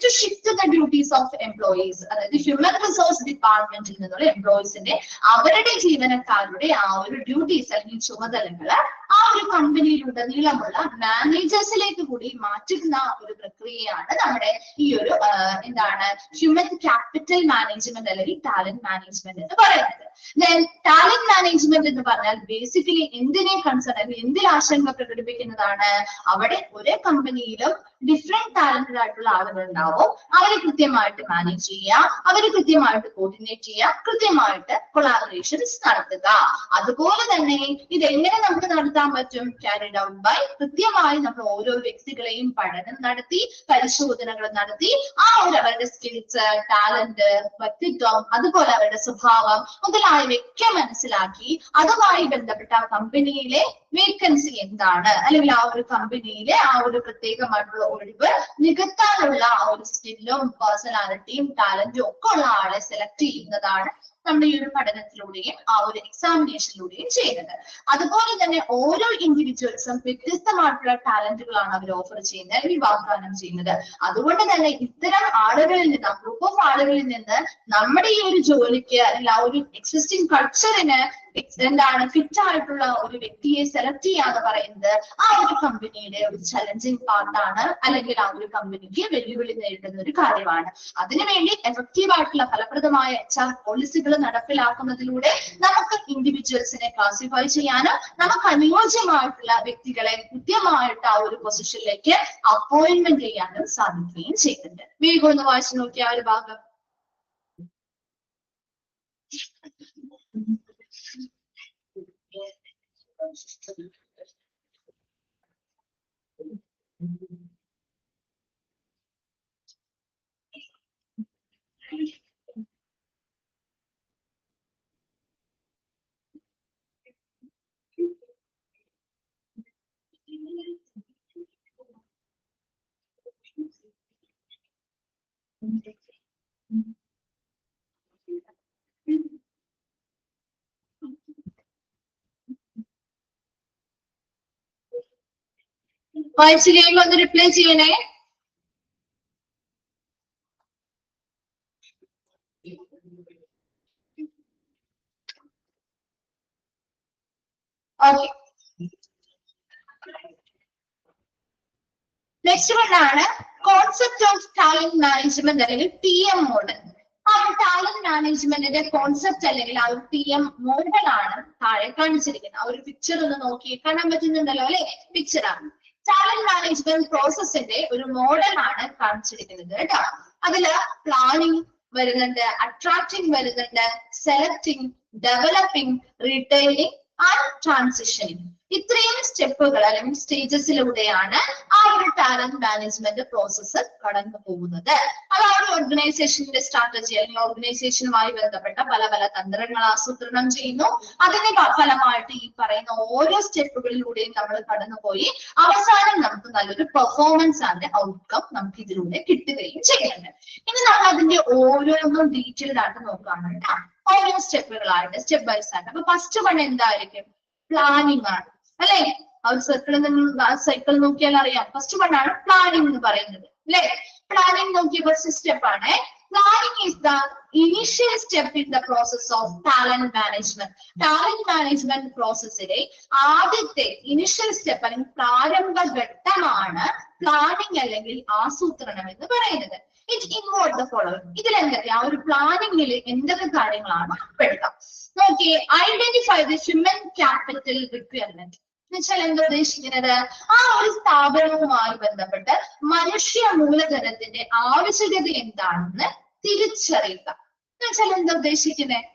to shift the duties of employees, അതായത് ഹ്യൂമൻ റിസോഴ്സ് ഡിപ്പാർട്ട്മെന്റിൽ നിന്നുള്ള എംപ്ലോയീസിന്റെ അവരുടെ ജീവനക്കാരുടെ ആ ഒരു ഡ്യൂട്ടീസ് അല്ലെങ്കിൽ ചുമതലകള് ആ ഒരു കമ്പനിയിലുടനീളമുള്ള മാനേജേഴ്സിലേക്ക് കൂടി മാറ്റുന്ന ഒരു പ്രക്രിയയാണ് നമ്മുടെ ഈ ഒരു എന്താണ് ഹ്യൂമൻ ക്യാപിറ്റൽ മാനേജ്മെന്റ് അല്ലെങ്കിൽ ടാലന്റ് മാനേജ്മെന്റ് എന്ന് പറയുന്നത്. ടാലന്റ് മാനേജ്മെന്റ് എന്ന് പറഞ്ഞാൽ ബേസിക്കലി എന്തിനെ കൺസേൺ അല്ലെങ്കിൽ എന്തിൽ ആശങ്ക പ്രകടിപ്പിക്കുന്നതാണ്? അവിടെ ഒരേ കമ്പനിയിലും ഡിഫറെന്റ് ടാലന്റഡ് ആയിട്ടുള്ള ആളുകൾ ഉണ്ടാവും. അവരെ കൃത്യമായിട്ട് മാനേജ് ചെയ്യുക, അവരെ കൃത്യമായിട്ട് കോർഡിനേറ്റ് ചെയ്യുക, കൃത്യമായിട്ട് കൊളാബറേഷൻസ് നടത്തുക. അതുപോലെ തന്നെ ഇതെങ്ങനെ നമുക്ക് നടത്താൻ പറ്റും? ക്യാരിഡ് ഔട്ട് ബൈ കൃത്യമായി നമ്മൾ ഓരോ വ്യക്തികളെയും പഠനം നടത്തി പരിശോധനകൾ നടത്തി ആ ഒരു അവരുടെ സ്കിൽസ്, ടാലന്റ്, വ്യക്തിത്വം, അതുപോലെ അവരുടെ സ്വഭാവം മുതലായവയൊക്കെ മനസ്സിലാക്കി അതുമായി ബന്ധപ്പെട്ട ആ കമ്പനിയിലെ വേക്കൻസി എന്താണ് അല്ലെങ്കിൽ ആ ഒരു കമ്പനിയിലെ ആ ഒരു പ്രത്യേകമായിട്ടുള്ള ഒഴിവ് നികത്താനുള്ള ആ ഒരു സ്കില്ലും പേഴ്സണാലിറ്റിയും ടാലന്റും ഒക്കെ ഉള്ള ആളെ സെലക്ട് ചെയ്യുന്നതാണ് നമ്മുടെ ഈ ഒരു പഠനത്തിലൂടെയും ആ ഒരു എക്സാമിനേഷനിലൂടെയും ചെയ്യുന്നത്. അതുപോലെ തന്നെ ഓരോ ഇൻഡിവിജ്വൽസും വ്യത്യസ്തമായിട്ടുള്ള ടാലന്റുകളാണ് അവർ ഓഫർ ചെയ്യുന്നത് അല്ലെങ്കിൽ വാഗ്ദാനം ചെയ്യുന്നത്. അതുകൊണ്ട് തന്നെ ഇത്തരം ആളുകളിൽ നിന്ന്, ഗ്രൂപ്പ് ഓഫ് ആളുകളിൽ നിന്ന് നമ്മുടെ ഈ ഒരു ജോലിക്ക് അല്ലെങ്കിൽ ആ ഒരു എക്സിസ്റ്റിംഗ് കൾച്ചറിന് എന്താണ് ഫിറ്റ് ആയിട്ടുള്ള ഒരു വ്യക്തിയെ സെലക്ട് ചെയ്യാന്ന് പറയുന്നത് ആ ഒരു കമ്പനിയുടെ ഒരു ചലഞ്ചിങ് പാർട്ടാണ് അല്ലെങ്കിൽ ആ ഒരു കമ്പനിക്ക് വെല്ലുവിളി നേരിടുന്ന ഒരു കാര്യമാണ്. അതിനുവേണ്ടി എഫക്റ്റീവ് ആയിട്ടുള്ള ഫലപ്രദമായ HR പോളിസികൾ നടപ്പിലാക്കുന്നതിലൂടെ നമുക്ക് ഇൻഡിവിജ്വൽസിനെ ക്ലാസിഫൈ ചെയ്യാനും നമുക്ക് അനുയോജ്യമായിട്ടുള്ള വ്യക്തികളെ കൃത്യമായിട്ട് ആ ഒരു പൊസിഷനിലേക്ക് അപ്പോയിന്റ്മെന്റ് ചെയ്യാനും സാധിക്കുകയും ചെയ്യുന്നുണ്ട്. വീണ്ടും ഒന്ന് വായിച്ചു നോക്കിയ ആ ഒരു ഭാഗം. വായിച്ചു കഴിയുമ്പോൾ ഒന്ന് റിപ്ലൈ ചെയ്യണേ. ഓക്കെ, നെക്സ്റ്റ് വൺ ആണ് കോൺസെപ്റ്റ് ഓഫ് ടാലന്റ് മാനേജ്മെന്റ് അല്ലെങ്കിൽ PM മോഡൽ. ആ ഒരു ടാലന്റ് മാനേജ്മെന്റിന്റെ കോൺസെപ്റ്റ് അല്ലെങ്കിൽ ആ ഒരു PM മോഡൽ ആണ് താഴെ കാണിച്ചിരിക്കുന്നത്. ആ ഒരു പിക്ചർ ഒന്ന് നോക്കി കാണാൻ പറ്റുന്നുണ്ടല്ലോ അല്ലെ? പിക്ചറാണ്. ടാലന്റ് മാനേജ്മെന്റ് പ്രോസസ്സിന്റെ ഒരു മോഡലാണ് കാണിച്ചിരിക്കുന്നത് കേട്ടോ. അതില് പ്ലാനിങ് വരുന്നുണ്ട്, അട്രാക്ടിങ് വരുന്നുണ്ട്, സെലക്ടിങ്, ഡെവലപ്പിംഗ്, റീറ്റെയിലിംഗ് ആൻഡ് ട്രാൻസിഷനിങ്. ഇത്രയും സ്റ്റെപ്പുകൾ അല്ലെങ്കിൽ സ്റ്റേജസിലൂടെയാണ് ആ ഒരു ടാലന്റ് മാനേജ്മെന്റ് പ്രോസസ്സ് കടന്നു പോകുന്നത്. അതാണ് ഓർഗനൈസേഷന്റെ സ്ട്രാറ്റജി അല്ലെങ്കിൽ ഓർഗനൈസേഷനുമായി ബന്ധപ്പെട്ട പല പല തന്ത്രങ്ങൾ ആസൂത്രണം ചെയ്യുന്നു. അതിന്റെ ഫലമായിട്ട് ഈ പറയുന്ന ഓരോ സ്റ്റെപ്പുകളിലൂടെയും നമ്മൾ കടന്നുപോയി അവസാനം നമുക്ക് നല്ലൊരു പെർഫോമൻസ് ആൻഡ് ഔട്ട്കം നമുക്ക് ഇതിലൂടെ കിട്ടുകയും ചെയ്യുന്നുണ്ട്. ഇനി നമ്മൾ അതിന്റെ ഓരോന്നും ഡീറ്റെയിൽഡ് ആയിട്ട് നോക്കുകയാണ് കേട്ടോ. ഓരോ സ്റ്റെപ്പുകളായിട്ട് സ്റ്റെപ്പ് ബൈ സ്റ്റെപ്പ്. അപ്പൊ ഫസ്റ്റ് വൺ എന്തായിരിക്കും? പ്ലാനിങ് ആണ് അല്ലെ? ആ ഒരു സൈക്കിൾ നോക്കിയാൽ അറിയാം. ഫസ്റ്റ് വൺ ആണ് പ്ലാനിങ് എന്ന് പറയുന്നത് അല്ലെ? പ്ലാനിങ് നോക്കിയ ഫസ്റ്റ് സ്റ്റെപ്പ് ആണ്. Planning is the initial step in the process of talent management. Talent management പ്രോസസ്സിലെ ആദ്യത്തെ ഇനിഷ്യൽ സ്റ്റെപ്പ് അല്ലെങ്കിൽ പ്രാരംഭ ഘട്ടമാണ് പ്ലാനിങ് അല്ലെങ്കിൽ ആസൂത്രണം എന്ന് പറയുന്നത്. It involve the following. ഇതിൽ എന്തൊക്കെയാ? ആ ഒരു പ്ലാനിങ്ങിൽ എന്തൊക്കെ കാര്യങ്ങളാണ് ഉൾപ്പെടുത്താം നോക്കിയേ. Identify the human capital requirement എന്ന് വെച്ചാൽ എന്താ ഉദ്ദേശിക്കുന്നത്? ആ ഒരു സ്ഥാപനവുമായി ബന്ധപ്പെട്ട് മനുഷ്യ മൂലധനത്തിന്റെ ആവശ്യകത എന്താണെന്ന് തിരിച്ചറിയുക എന്ന് വെച്ചാൽ എന്താ ഉദ്ദേശിക്കുന്നത്?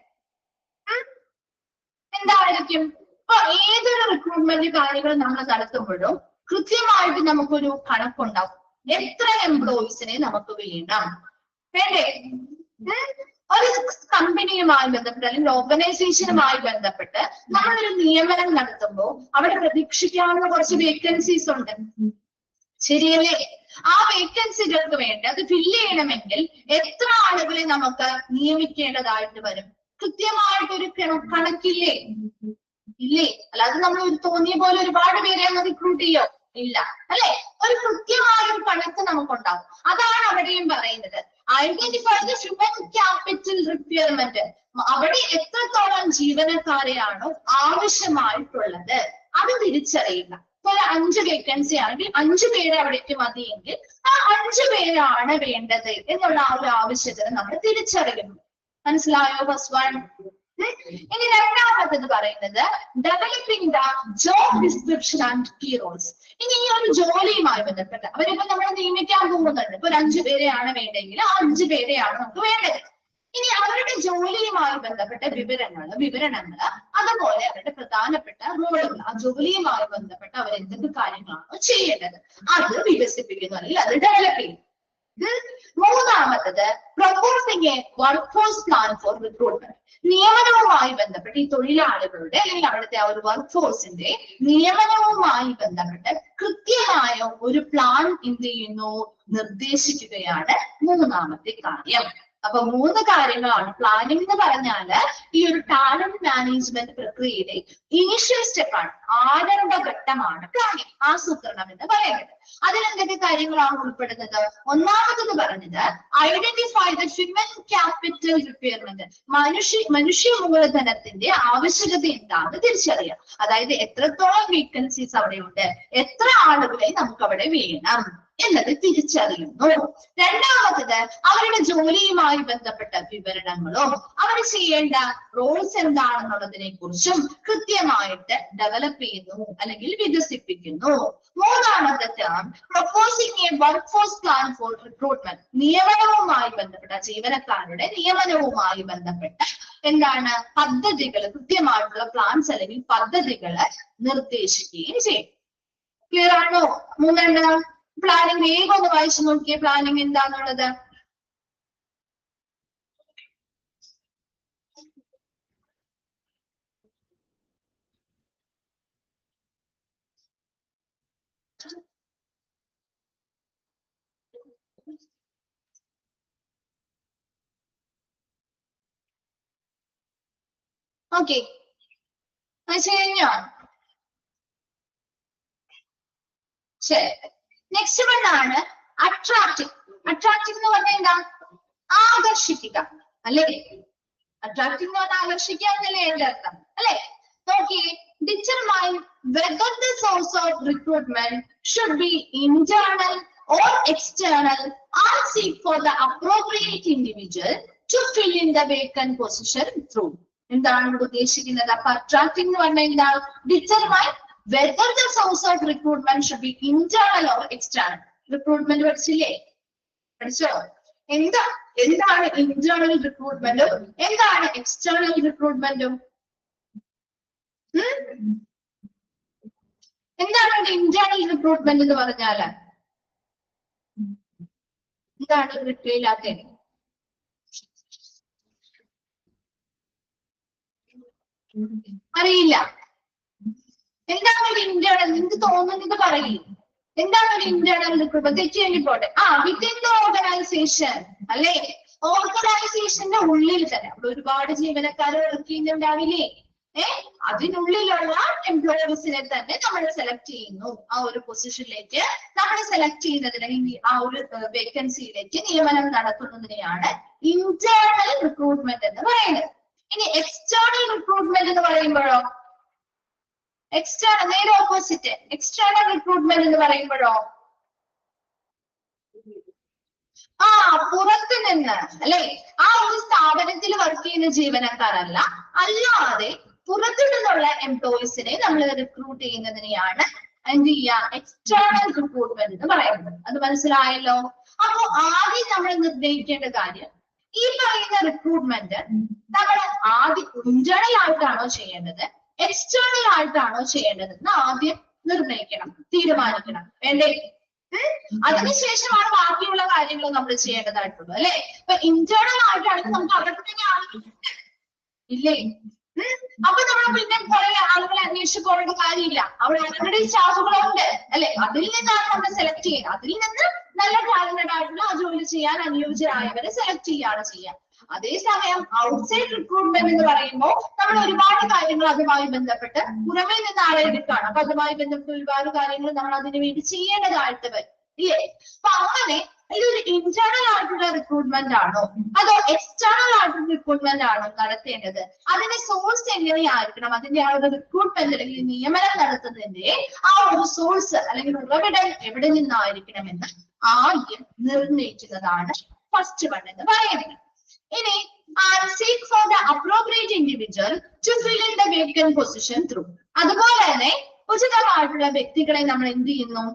എന്തായിരിക്കും? ഇപ്പൊ ഏതൊരു റിക്രൂട്ട്മെന്റ് കാര്യങ്ങൾ നമ്മൾ നടത്തുമ്പോഴും കൃത്യമായിട്ട് നമുക്കൊരു കണക്കുണ്ടാവും. എത്ര എംപ്ലോയീസിനെ നമുക്ക് വേണം വേണ്ടേ? ഒരു കമ്പനിയുമായി ബന്ധപ്പെട്ട് അല്ലെങ്കിൽ ഓർഗനൈസേഷനുമായി ബന്ധപ്പെട്ട് നമ്മളൊരു നിയമനം നടത്തുമ്പോൾ അവിടെ പ്രതീക്ഷിക്കാവുന്ന കുറച്ച് വേക്കൻസീസ് ഉണ്ട്, ശരിയല്ലേ? ആ വേക്കൻസികൾക്ക് വേണ്ടി അത് ഫില്ല് ചെയ്യണമെങ്കിൽ എത്ര ആളുകളെ നമുക്ക് നിയമിക്കേണ്ടതായിട്ട് വരും? കൃത്യമായിട്ടൊരു കണക്കില്ലേ? ഇല്ലേ? അല്ലാതെ നമ്മൾ ഒരു തോന്നിയ പോലെ ഒരുപാട് പേരെ ഒന്ന് റിക്രൂട്ട് ചെയ്യോ? ഇല്ല അല്ലെ? ഒരു കൃത്യമായ ഒരു കണക്ക് നമുക്കുണ്ടാവും. അതാണ് അവിടെയും പറയുന്നത്. Identify the human capital requirement. അവിടെ എത്രത്തോളം ജീവനക്കാരെയാണോ ആവശ്യമായിട്ടുള്ളത് അത് തിരിച്ചറിയുക. ഇപ്പൊ ഒരു 5 വേക്കൻസി ആണെങ്കിൽ 5 പേര് അവിടേക്ക് മതിയെങ്കിൽ ആ 5 പേരാണ് വേണ്ടത് എന്നുള്ള ആ ഒരു ആവശ്യത്തിന് നമ്മൾ തിരിച്ചറിയുന്നു. മനസ്സിലായോ? First one. ഇനി രണ്ടാമത്തത് പറയുന്നത് developing the job description and key roles. ഇനി ഈ ഒരു ജോലിയുമായി ബന്ധപ്പെട്ട് അവരിപ്പോ നമ്മൾ നിയമിക്കാൻ പോകുന്നുണ്ട്. ഇപ്പൊ 5 പേരെയാണ് വേണ്ടെങ്കിൽ ആ 5 പേരെയാണ് നമുക്ക് വേണ്ടത്. ഇനി അവരുടെ ജോലിയുമായി ബന്ധപ്പെട്ട വിവരണങ്ങൾ അതുപോലെ അവരുടെ പ്രധാനപ്പെട്ട റോളുകൾ, ആ ജോലിയുമായി ബന്ധപ്പെട്ട അവർ എന്തൊക്കെ കാര്യങ്ങളാണോ ചെയ്യേണ്ടത് അത് വികസിപ്പിക്കുന്നു അല്ലെങ്കിൽ അത് ഡെവലപ്പ് ചെയ്യുന്നു. മൂന്നാമത്തത് proposing a workforce plan for recruitment. നിയമനവുമായി ബന്ധപ്പെട്ട് ഈ തൊഴിലാളികളുടെ അല്ലെങ്കിൽ അവിടുത്തെ ആ ഒരു വർക്ക് ഫോഴ്സിന്റെ നിയമനവുമായി ബന്ധപ്പെട്ട് കൃത്യമായ ഒരു പ്ലാൻ എന്ത് ചെയ്യുന്നു? നിർദ്ദേശിക്കുകയാണ് മൂന്നാമത്തെ കാര്യം. അപ്പൊ 3 കാര്യങ്ങളാണ്. പ്ലാനിംഗ് എന്ന് പറഞ്ഞാല് ഈ ഒരു ടാലന്റ് മാനേജ്മെന്റ് പ്രക്രിയയിലെ ഇനിഷ്യൽ സ്റ്റെപ്പാണ്, ആരംഭഘട്ടമാണ് പ്ലാനിംഗ്, ആസൂത്രണം എന്ന് പറയുന്നത്. അതിലെന്തൊക്കെ കാര്യങ്ങളാണ് ഉൾപ്പെടുന്നത്? ഒന്നാമതെന്ന് പറഞ്ഞത് identify the human capital requirement. മനുഷ്യ മൂലധനത്തിന്റെ ആവശ്യകത എന്താണെന്ന് തിരിച്ചറിയാം. അതായത് എത്രത്തോളം വേക്കൻസീസ് അവിടെയുണ്ട്, എത്ര ആളുകളെ നമുക്ക് അവിടെ വേണം എന്നത് തിരിച്ചറിയുന്നു. രണ്ടാമത്തത് അവരുടെ ജോലിയുമായി ബന്ധപ്പെട്ട വിവരണങ്ങളോ അവർ ചെയ്യേണ്ട റോൾസ് എന്താണെന്നുള്ളതിനെ കുറിച്ചും കൃത്യമായിട്ട് ഡെവലപ്പ് ചെയ്യുന്നു അല്ലെങ്കിൽ വികസിപ്പിക്കുന്നു. മൂന്നാമത്തെ term proposing a workforce plan for recruitment, നിയമനവുമായി ബന്ധപ്പെട്ട ജീവനക്കാരുടെ നിയമനവുമായി ബന്ധപ്പെട്ട എന്താണ് പദ്ധതികൾ, കൃത്യമായിട്ടുള്ള പ്ലാൻസ് അല്ലെങ്കിൽ പദ്ധതികൾ നിർദ്ദേശിക്കുകയും ചെയ്യും. ക്ലിയർ ആണോ? മൂന്നെണ്ണം പ്ലാനിങ് വേഗം ഒന്ന് വായിച്ചു നോക്കിയേ, പ്ലാനിങ് എന്താന്നുള്ളത്. ഓക്കെ, വായിച്ചു കഴിഞ്ഞോ? ശരി, നെക്സ്റ്റ് വൺ ആണ് അട്രാക്റ്റീവ്. അട്രാക്റ്റീവ് എന്ന് പറഞ്ഞാൽ എന്താ? ആകർഷിക്കുക അല്ലേ? അട്രാക്റ്റീവ് എന്ന് പറഞ്ഞാൽ ആകർഷിക്കുക എന്നല്ലേ എന്റെ അർത്ഥം അല്ലെ? നോക്കിയേ, determine whether the source of recruitment should be internal or external and seek for the appropriate individual to fill in the vacant position through. എന്താണ് ഇവിടെ ഉദ്ദേശിക്കുന്നത്? അപ്പൊ അട്രാക്റ്റീവ് എന്ന് പറഞ്ഞാൽ എന്താ? determine whether the source of recruitment should be internal or external. Recruitment പഠിച്ചില്ലേ? പഠിച്ചോ? എന്താണ് ഇന്റേണൽ റിക്രൂട്ട്മെന്റും എന്താണ് എക്സ്റ്റേണൽ റിക്രൂട്ട്മെന്റും? എന്താണ് ഇന്റേണൽ റിക്രൂട്ട്മെന്റ് എന്ന് പറഞ്ഞാല്? എന്താണ് റിപ്ലൈയില്ലാത്ത? അറിയില്ല. എന്താണ് ഒരു ഇന്റേണൽ? നിങ്ങൾക്ക് തോന്നുന്നത് പറയില്ല. എന്താണ് ഒരു ഇന്റേണൽ റിക്രൂട്ട്മെന്റ്? തെറ്റി പോട്ടെ. വിത്തിൻ ദ ഓർഗനൈസേഷൻ അല്ലെ? ഓർഗനൈസേഷന്റെ ഉള്ളിൽ തന്നെ അവിടെ ഒരുപാട് ജീവനക്കാർ വർക്ക് ചെയ്യുന്നുണ്ടാവില്ലേ? അതിനുള്ളിലുള്ള എംപ്ലോയേഴ്സിനെ തന്നെ നമ്മൾ സെലക്ട് ചെയ്യുന്നു. ആ ഒരു പൊസിഷനിലേക്ക് നമ്മൾ സെലക്ട് ചെയ്യുന്നതിന് ആ ഒരു വേക്കൻസിയിലേക്ക് നിയമനം നടത്തുന്നതിനെയാണ് ഇന്റേണൽ റിക്രൂട്ട്മെന്റ് എന്ന് പറയുന്നത്. ഇനി എക്സ്റ്റേണൽ റിക്രൂട്ട്മെന്റ് എന്ന് പറയുമ്പോഴോ? എക്സ്റ്റേണൽ നേരെ ഓപ്പോസിറ്റ്. എക്സ്റ്റേണൽ റിക്രൂട്ട്മെന്റ് എന്ന് പറയുമ്പോഴോ പുറത്തു നിന്ന് അല്ലെ? ആ ഒരു സ്ഥാപനത്തിൽ വർക്ക് ചെയ്യുന്ന ജീവനക്കാരല്ല, അല്ലാതെ പുറത്തു നിന്നുള്ള എംപ്ലോയീസിനെ നമ്മൾ റിക്രൂട്ട് ചെയ്യുന്നതിനെയാണ് എന്ത് ചെയ്യുക? എക്സ്റ്റേണൽ റിക്രൂട്ട്മെന്റ് എന്ന് പറയുന്നത്. അത് മനസ്സിലായല്ലോ? അപ്പൊ ആദ്യം നമ്മൾ നിർണ്ണയിക്കേണ്ട കാര്യം, ഈ പറയുന്ന റിക്രൂട്ട്മെന്റ് നമ്മൾ ആദ്യം ഇന്റേണൽ ആയിട്ടാണോ ചെയ്യേണ്ടത് എക്സ്റ്റേണൽ ആയിട്ടാണോ ചെയ്യേണ്ടതെന്ന് ആദ്യം നിർണ്ണയിക്കണം, തീരുമാനിക്കണം. വേണ്ടേ? അതിനുശേഷമാണ് ബാക്കിയുള്ള കാര്യങ്ങൾ നമ്മൾ ചെയ്യേണ്ടതായിട്ടുള്ളൂ അല്ലെ? ഇപ്പൊ ഇന്റേണൽ ആയിട്ടാണെങ്കിൽ നമുക്ക് അവർക്ക് തന്നെ ആളുകളുണ്ട് ഇല്ലേ? അപ്പൊ നമ്മൾ പിന്നെ കുറെ ആളുകളെ അന്വേഷിച്ച് പോകേണ്ട കാര്യമില്ല. അവിടെ ഓൾറെഡി സ്റ്റാഫുകളുണ്ട് അല്ലെ? അതിൽ നിന്നാണ് നമ്മൾ സെലക്ട് ചെയ്യുന്നത്. അതിൽ നിന്ന് നല്ല ടാലന്റഡ് ആയിട്ടുള്ള ആ ജോലി ചെയ്യാൻ അനുയോജ്യരായവരെ സെലക്ട് ചെയ്യുകയാണ് ചെയ്യുക. അതേസമയം ഔട്ട്സൈഡ് റിക്രൂട്ട്മെന്റ് എന്ന് പറയുമ്പോൾ നമ്മൾ ഒരുപാട് കാര്യങ്ങൾ അതുമായി ബന്ധപ്പെട്ട് പുറമേ നിന്ന് ആളെ എടുക്കുകയാണ്. അപ്പൊ അതുമായി ബന്ധപ്പെട്ട് ഒരുപാട് കാര്യങ്ങൾ നമ്മൾ അതിനു വേണ്ടി ചെയ്യേണ്ടതായിട്ട് വരും ഇല്ലേ? അപ്പൊ അങ്ങനെ ഇതൊരു ഇന്റേണൽ ആയിട്ടുള്ള റിക്രൂട്ട്മെന്റ് ആണോ അതോ എക്സ്റ്റേണൽ ആയിട്ടുള്ള റിക്രൂട്ട്മെന്റ് ആണോ നടത്തേണ്ടത്? അതിന്റെ സോഴ്സ് എങ്ങനെയായിരിക്കണം? അതിന്റെ ആ ഒരു റിക്രൂട്ട്മെന്റ് അല്ലെങ്കിൽ നിയമനം നടത്തുന്നതിന്റെ ആ ഒരു സോഴ്സ് അല്ലെങ്കിൽ ഉറവിടം എവിടെ നിന്നായിരിക്കണമെന്ന് ആദ്യം നിർണ്ണയിക്കുന്നതാണ് ഫസ്റ്റ് വൺ എന്ന് പറയുന്നത്. ഇനി seek for the appropriate individual to fill in the vacant position through. അതുപോലെ തന്നെ ഉചിതമായിട്ടുള്ള വ്യക്തികളെ നമ്മൾ എന്ത് ചെയ്യുന്നു?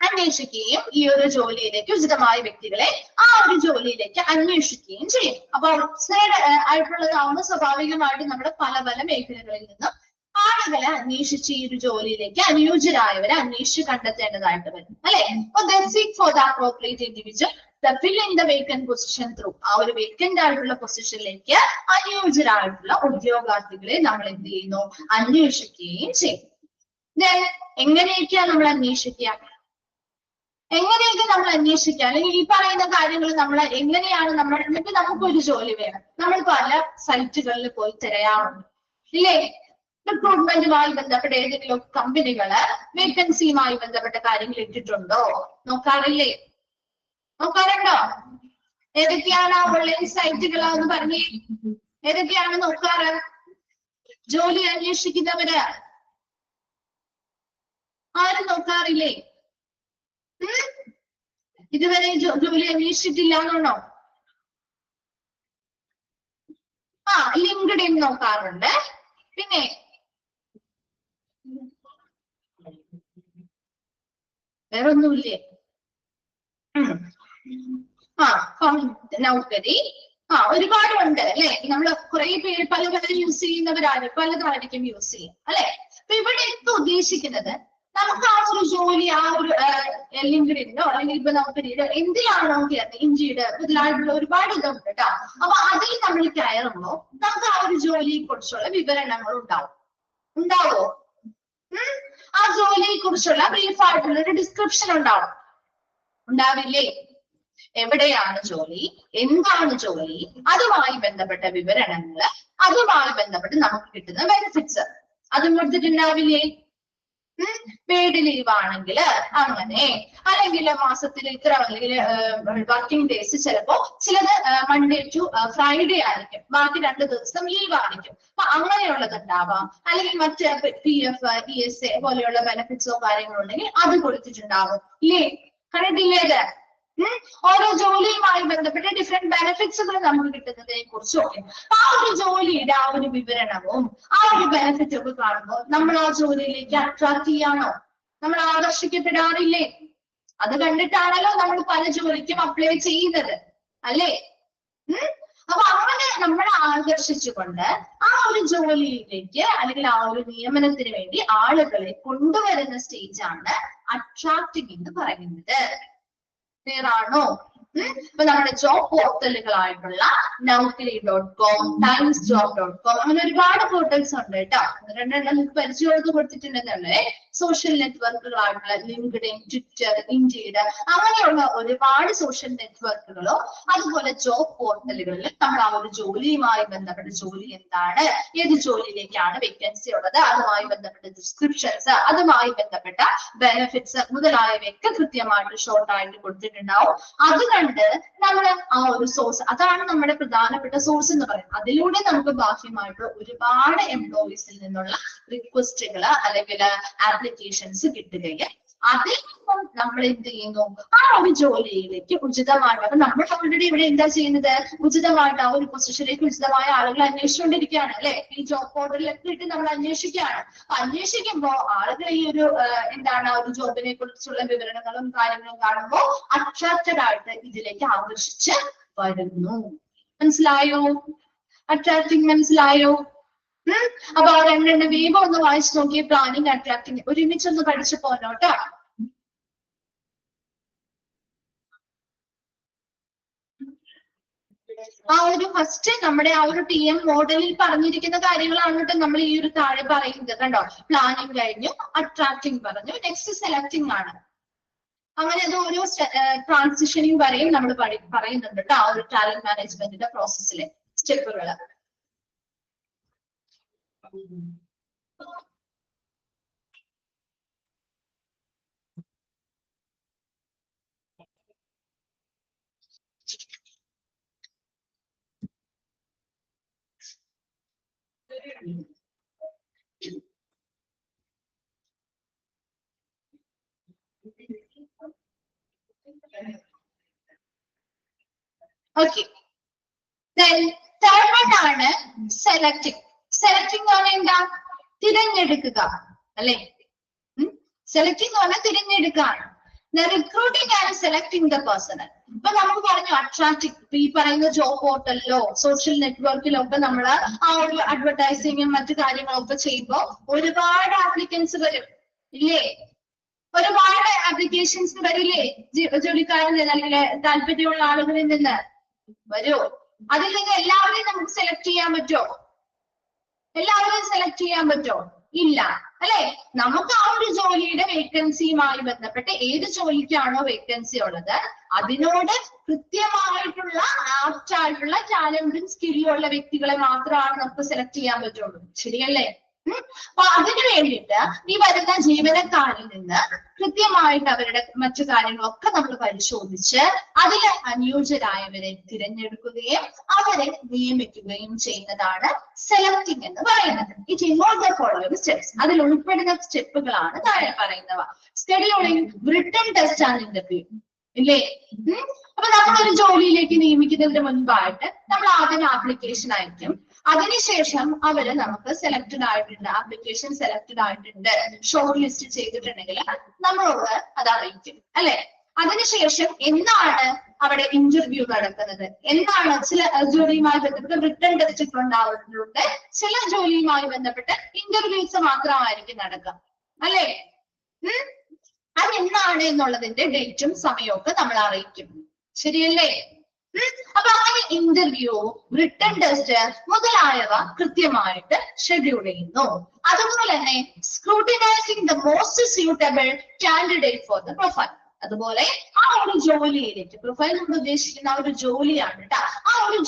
അന്വേഷിക്കുകയും ഈ ഒരു ജോലിയിലേക്ക് ഉചിതമായ വ്യക്തികളെ ആ ഒരു ജോലിയിലേക്ക് അന്വേഷിക്കുകയും ചെയ്യും. അപ്പൊ ഔട്ട്സൈഡ് ആയിട്ടുള്ളതാവുമ്പോൾ സ്വാഭാവികമായിട്ട് നമ്മുടെ പല പല മേഖലകളിൽ നിന്നും ആളുകളെ അന്വേഷിച്ച് ഈ ഒരു ജോലിയിലേക്ക് അനുയോജ്യരായവരെ അന്വേഷിച്ച് കണ്ടെത്തേണ്ടതായിട്ട് വരും അല്ലെ? അപ്പൊ seek for the appropriate individual to fill in the vacant position through. ആ ഒരു വേക്കന്റ് ആയിട്ടുള്ള പൊസിഷനിലേക്ക് അനുയോജ്യരായിട്ടുള്ള ഉദ്യോഗാർത്ഥികളെ നമ്മൾ എന്ത് ചെയ്യുന്നു? അന്വേഷിക്കുകയും ചെയ്യും. എങ്ങനെയൊക്കെയാണ് നമ്മൾ അന്വേഷിക്കുക? അല്ലെങ്കിൽ ഈ പറയുന്ന കാര്യങ്ങൾ നമ്മൾ എങ്ങനെയാണ് എന്നിട്ട് നമുക്കൊരു ജോലി വേണം, നമ്മൾ പല സൈറ്റുകളിൽ പോയി തിരയാറുണ്ട് ഇല്ലേ? റിക്രൂട്ട്മെന്റുമായി ബന്ധപ്പെട്ട ഏതെങ്കിലും കമ്പനികള് വേക്കൻസിയുമായി ബന്ധപ്പെട്ട കാര്യങ്ങൾ ഇട്ടിട്ടുണ്ടോ? നോക്കാറില്ലേ? നോക്കാറുണ്ടോ? ഏതൊക്കെയാണ് ഓൺലൈൻ സൈറ്റുകൾ എന്ന് പറഞ്ഞേ? ഏതൊക്കെയാണ് നോക്കാറ്? ജോലി അന്വേഷിക്കുന്നവര് ആരും നോക്കാറില്ലേ? ഇതുവരെ ജോലി അന്വേഷിച്ചിട്ടില്ല എന്നാണോ? ലിങ്ക്ഡിൻ നോക്കാറുണ്ട്. പിന്നെ വേറെ ഒന്നുമില്ലേ? നൗകരി ഒരുപാടുണ്ട് അല്ലെ. നമ്മൾ കുറെ പേര് പലതരം യൂസ് ചെയ്യുന്നവരാണ്, പലതായിരിക്കും യൂസ് ചെയ്യുക അല്ലെ. അപ്പൊ ഇവിടെ എന്ത് ഉദ്ദേശിക്കുന്നത്, നമുക്ക് ആ ഒരു ജോലി ആ ഒരു ലിങ്ക്ഡിനോ അല്ലെങ്കിൽ ഇപ്പൊ നമുക്ക് എന്തിലാണോ ഇൻഡീഡ് മുതലായിട്ടുള്ള ഒരുപാട് ഇതുണ്ട് കേട്ടോ. അപ്പൊ അതിൽ നമ്മൾ കയറുമ്പോ നമുക്ക് ആ ഒരു ജോലിയെ കുറിച്ചുള്ള വിവരണങ്ങൾ ഉണ്ടാവോ? ആ ജോലിയെ കുറിച്ചുള്ള ബ്രീഫ് ആയിട്ടുള്ള ഒരു ഡിസ്ക്രിപ്ഷൻ ഉണ്ടാവില്ലേ? എവിടെയാണ് ജോലി, എന്താണ് ജോലി, അതുമായി ബന്ധപ്പെട്ട വിവരണങ്ങള്, അതുമായി ബന്ധപ്പെട്ട് നമുക്ക് കിട്ടുന്ന ബെനിഫിറ്റ്സ് അതും കൊടുത്തിട്ടുണ്ടാവില്ലേ? പെയ്ഡ് ലീവ് ആണെങ്കിൽ അങ്ങനെ, അല്ലെങ്കിൽ മാസത്തിൽ ഇത്ര, അല്ലെങ്കിൽ വർക്കിംഗ് ഡേയ്സ് ചിലപ്പോ ചിലത് മൺഡേ ടു ഫ്രൈഡേ ആയിരിക്കും, ബാക്കി 2 ദിവസം ലീവ് ആയിരിക്കും. അപ്പൊ അങ്ങനെയുള്ളത് ഉണ്ടാവാം. അല്ലെങ്കിൽ മറ്റ് PF ESA പോലെയുള്ള ബെനിഫിറ്റ്സോ കാര്യങ്ങളോ ഉണ്ടെങ്കിൽ അത് കൊടുത്തിട്ടുണ്ടാവും ഇല്ലേ? കണ്ടിട്ടില്ലേ? ഇത് ഓരോ ജോലിയുമായി ബന്ധപ്പെട്ട് ഡിഫറെന്റ് ബെനിഫിറ്റ്സുകൾ നമുക്ക് കിട്ടുന്നതിനെ കുറിച്ചും ആ ഒരു ജോലിയുടെ ആ ഒരു വിവരണവും ആ ഒരു ബെനിഫിറ്റ് ഒക്കെ കാണുമ്പോൾ നമ്മൾ ആ ജോലിയിലേക്ക് അട്രാക്ട് ചെയ്യാണോ? നമ്മൾ ആകർഷിക്കപ്പെടാറില്ലേ? അത് കണ്ടിട്ടാണല്ലോ നമ്മൾ പല ജോലിക്കും അപ്ലൈ ചെയ്യുന്നത് അല്ലേ? അപ്പൊ അങ്ങനെ നമ്മളെ ആകർഷിച്ചുകൊണ്ട് ആ ഒരു ജോലിയിലേക്ക് അല്ലെങ്കിൽ ആ ഒരു നിയമനത്തിന് വേണ്ടി ആളുകളെ കൊണ്ടുവരുന്ന സ്റ്റേജാണ് അട്രാക്ടിങ് എന്ന് പറയുന്നത്. ക്ലിയർ ആണോ? ഇപ്പൊ നമ്മുടെ ജോബ് പോർട്ടലുകളായിട്ടുള്ള naukri.com, timesjob.com അങ്ങനെ ഒരുപാട് പോർട്ടൽസ് ഉണ്ട് കേട്ടോ. 2 നമുക്ക് പരിചയം കൊടുത്തിട്ടുണ്ടെന്നല്ലേ. സോഷ്യൽ നെറ്റ്വർക്കുകളായിട്ടുള്ള ലിങ്ക്ഡിൻ, ട്വിറ്റർ, ഇൻഡീഡ് അങ്ങനെയുള്ള ഒരുപാട് സോഷ്യൽ നെറ്റ്വർക്കുകളോ അതുപോലെ ജോബ് പോർട്ടലുകളിൽ നമ്മൾ ആ ഒരു ജോലിയുമായി ബന്ധപ്പെട്ട ജോലി എന്താണ്, ഏത് ജോലിയിലേക്കാണ് വേക്കൻസി ഉള്ളത്, അതുമായി ബന്ധപ്പെട്ട ഡിസ്ക്രിപ്ഷൻസ്, അതുമായി ബന്ധപ്പെട്ട ബെനിഫിറ്റ്സ് മുതലായവയൊക്കെ കൃത്യമായിട്ട് ഷോർട്ടായിട്ട് കൊടുത്തിട്ടുണ്ടാവും. അത് കണ്ട് നമ്മൾ ആ ഒരു സോഴ്സ്, അതാണ് നമ്മുടെ പ്രധാനപ്പെട്ട സോഴ്സ് എന്ന് പറയുന്നത്. അതിലൂടെ നമുക്ക് ബാഹ്യമായിട്ടുള്ള ഒരുപാട് എംപ്ലോയീസിൽ നിന്നുള്ള റിക്വസ്റ്റുകൾ അല്ലെങ്കിൽ ആപ്ലിക്കേഷൻസ് കിട്ടുകയും അതിൽ നിന്നും നമ്മൾ എന്ത് ചെയ്യുന്നു, ആ ഒരു ജോലിയിലേക്ക് ഉചിതമായിട്ട്, അപ്പൊ നമ്മൾ ഓൾറെഡി ഇവിടെ എന്താ ചെയ്യുന്നത്, ഉചിതമായിട്ട് ആ ഒരു പൊസിഷനിലേക്ക് ഉചിതമായ ആളുകൾ അന്വേഷിച്ചുകൊണ്ടിരിക്കുകയാണ് അല്ലെ. ഈ ജോബ് പോർട്ടലിലൊക്കെ ഇട്ട് നമ്മൾ അന്വേഷിക്കുകയാണ്. അന്വേഷിക്കുമ്പോൾ ആളുകൾ ഈ ഒരു എന്താണ് ആ ഒരു ജോബിനെ കുറിച്ചുള്ള വിവരണങ്ങളും കാര്യങ്ങളും കാണുമ്പോൾ അട്രാക്റ്റഡ് ആയിട്ട് ഇതിലേക്ക് ആകർഷിച്ച് വരുന്നു. മനസ്സിലായോ? അട്രാക്റ്റിംഗ് മനസ്സിലായോ? അപ്പൊ ആ 2 വേഗം ഒന്ന് വായിച്ചു നോക്കിയേ. പ്ലാനിങ്, അട്രാക്റ്റിംഗ് ഒരുമിച്ചൊന്ന് പഠിച്ചു പോന്നോട്ടോ. ആ ഒരു ഫസ്റ്റ് നമ്മുടെ ആ ഒരു TM മോഡലിൽ പറഞ്ഞിരിക്കുന്ന കാര്യങ്ങളാണ് കേട്ടോ നമ്മൾ ഈ ഒരു താഴെ പറയുന്നത്. കണ്ടോ, പ്ലാനിങ് കഴിഞ്ഞു, അട്രാക്റ്റിംഗ് പറഞ്ഞു, നെക്സ്റ്റ് സെലക്ടിംഗ് ആണ്. അങ്ങനെ അത് ഓരോ ട്രാൻസിഷനിങ് വരെയും നമ്മൾ പറയുന്നുണ്ട് കേട്ടോ ആ ഒരു ടാലന്റ് മാനേജ്മെന്റിന്റെ പ്രോസസ്സിലെ സ്റ്റെപ്പുകൾ. ഓക്കെ, തേർഡ് വൺ ആണ് സെലക്ടിങ്. സെലക്ടിങ് എന്ന് പറഞ്ഞാൽ എന്താ? തിരഞ്ഞെടുക്കുക അല്ലെ. സെലക്ടിങ് എന്ന് പറഞ്ഞാൽ തിരഞ്ഞെടുക്കുകയാണ്. Recruiting and selecting the personnel. ഇപ്പൊ നമുക്ക് പറഞ്ഞു അട്രാക്റ്റിംഗ്. ഈ പറയുന്ന ജോബ് പോർട്ടലിലോ സോഷ്യൽ നെറ്റ്വർക്കിലോ ഒക്കെ നമ്മൾ ആ ഒരു അഡ്വർടൈസിങ്ങും മറ്റു കാര്യങ്ങളൊക്കെ ചെയ്യുമ്പോൾ ഒരുപാട് ആപ്ലിക്കൻസ് വരും ഇല്ലേ? ഒരുപാട് ആപ്ലിക്കേഷൻസ് വരില്ലേ ജോലിക്കാരിൽ നിന്ന് അല്ലെങ്കിൽ താല്പര്യമുള്ള ആളുകളിൽ നിന്ന് വരുമോ? അതിൽ നിന്ന് എല്ലാവരെയും നമുക്ക് സെലക്ട് ചെയ്യാൻ പറ്റുമോ? എല്ലാവരെയും സെലക്ട് ചെയ്യാൻ പറ്റുമോ? ഇല്ല അല്ലെ. നമുക്ക് ആ ഒരു ജോലിയുടെ വേക്കൻസിയുമായി ബന്ധപ്പെട്ട് ഏത് ജോലിക്കാണോ വേക്കൻസി ഉള്ളത് അതിനോട് കൃത്യമായിട്ടുള്ള ആപ്റ്റ് ആയിട്ടുള്ള ടാലന്റും സ്കില്ലും ഉള്ള വ്യക്തികളെ മാത്രമാണ് നമുക്ക് സെലക്ട് ചെയ്യാൻ പറ്റുള്ളൂ. ശരിയല്ലേ? അപ്പൊ അതിനു വേണ്ടിയിട്ട് ഈ വരുന്ന ജീവനക്കാരിൽ നിന്ന് കൃത്യമായിട്ട് അവരുടെ മറ്റു കാര്യങ്ങളൊക്കെ നമ്മൾ പരിശോധിച്ച് അതിൽ അനുയോജ്യരായവരെ തിരഞ്ഞെടുക്കുകയും അവരെ നിയമിക്കുകയും ചെയ്യുന്നതാണ് സെലക്ടിങ് എന്ന് പറയുന്നത്. It involve the following steps. അതിൽ ഉൾപ്പെടുന്ന സ്റ്റെപ്പുകളാണ് താഴെ പറയുന്നവ. Scheduling, written test and interview. ഇല്ലേ? അപ്പൊ നമ്മളൊരു ജോലിയിലേക്ക് നിയമിക്കുന്നതിന് മുൻപായിട്ട് നമ്മൾ ആദ്യം ആപ്ലിക്കേഷൻ അയക്കും. അതിനുശേഷം അവര് നമുക്ക് സെലക്ടഡ് ആയിട്ടുണ്ട്, ആപ്ലിക്കേഷൻ സെലക്ടഡ് ആയിട്ടുണ്ട്, ഷോർട്ട് ലിസ്റ്റ് ചെയ്തിട്ടുണ്ടെങ്കിൽ നമ്മളോട് അത് അറിയിക്കും അല്ലെ? അതിനുശേഷം എന്താണ് അവിടെ ഇന്റർവ്യൂ നടക്കുന്നത്, എന്താണ് ചില ജോലിയുമായി ബന്ധപ്പെട്ട് റിട്ടേൺ ടെസ്റ്റ് ഉണ്ടാവുന്നുണ്ട്, ചില ജോലിയുമായി ബന്ധപ്പെട്ട് ഇന്റർവ്യൂസ് മാത്രമായിരിക്കും നടക്കുക അല്ലെ? അതെന്താണ് എന്നുള്ളതിന്റെ ഡേറ്റും സമയവും ഒക്കെ നമ്മൾ അറിയിക്കും. ശരിയല്ലേ? അപ്പൊ അങ്ങനെ ഇന്റർവ്യൂ, റിട്ടേൺ ടെസ്റ്റ് മുതലായവ കൃത്യമായിട്ട് ഷെഡ്യൂൾ ചെയ്യുന്നു. അതുപോലെ തന്നെ scrutinising the most suitable candidate for the profile. അതുപോലെ ആ ഒരു ജോലിയിലേക്ക്, പ്രൊഫൈൽ നമ്മൾ ഉദ്ദേശിക്കുന്ന ആ ഒരു ജോലിയാണ് കേട്ടോ, ആ ഒരു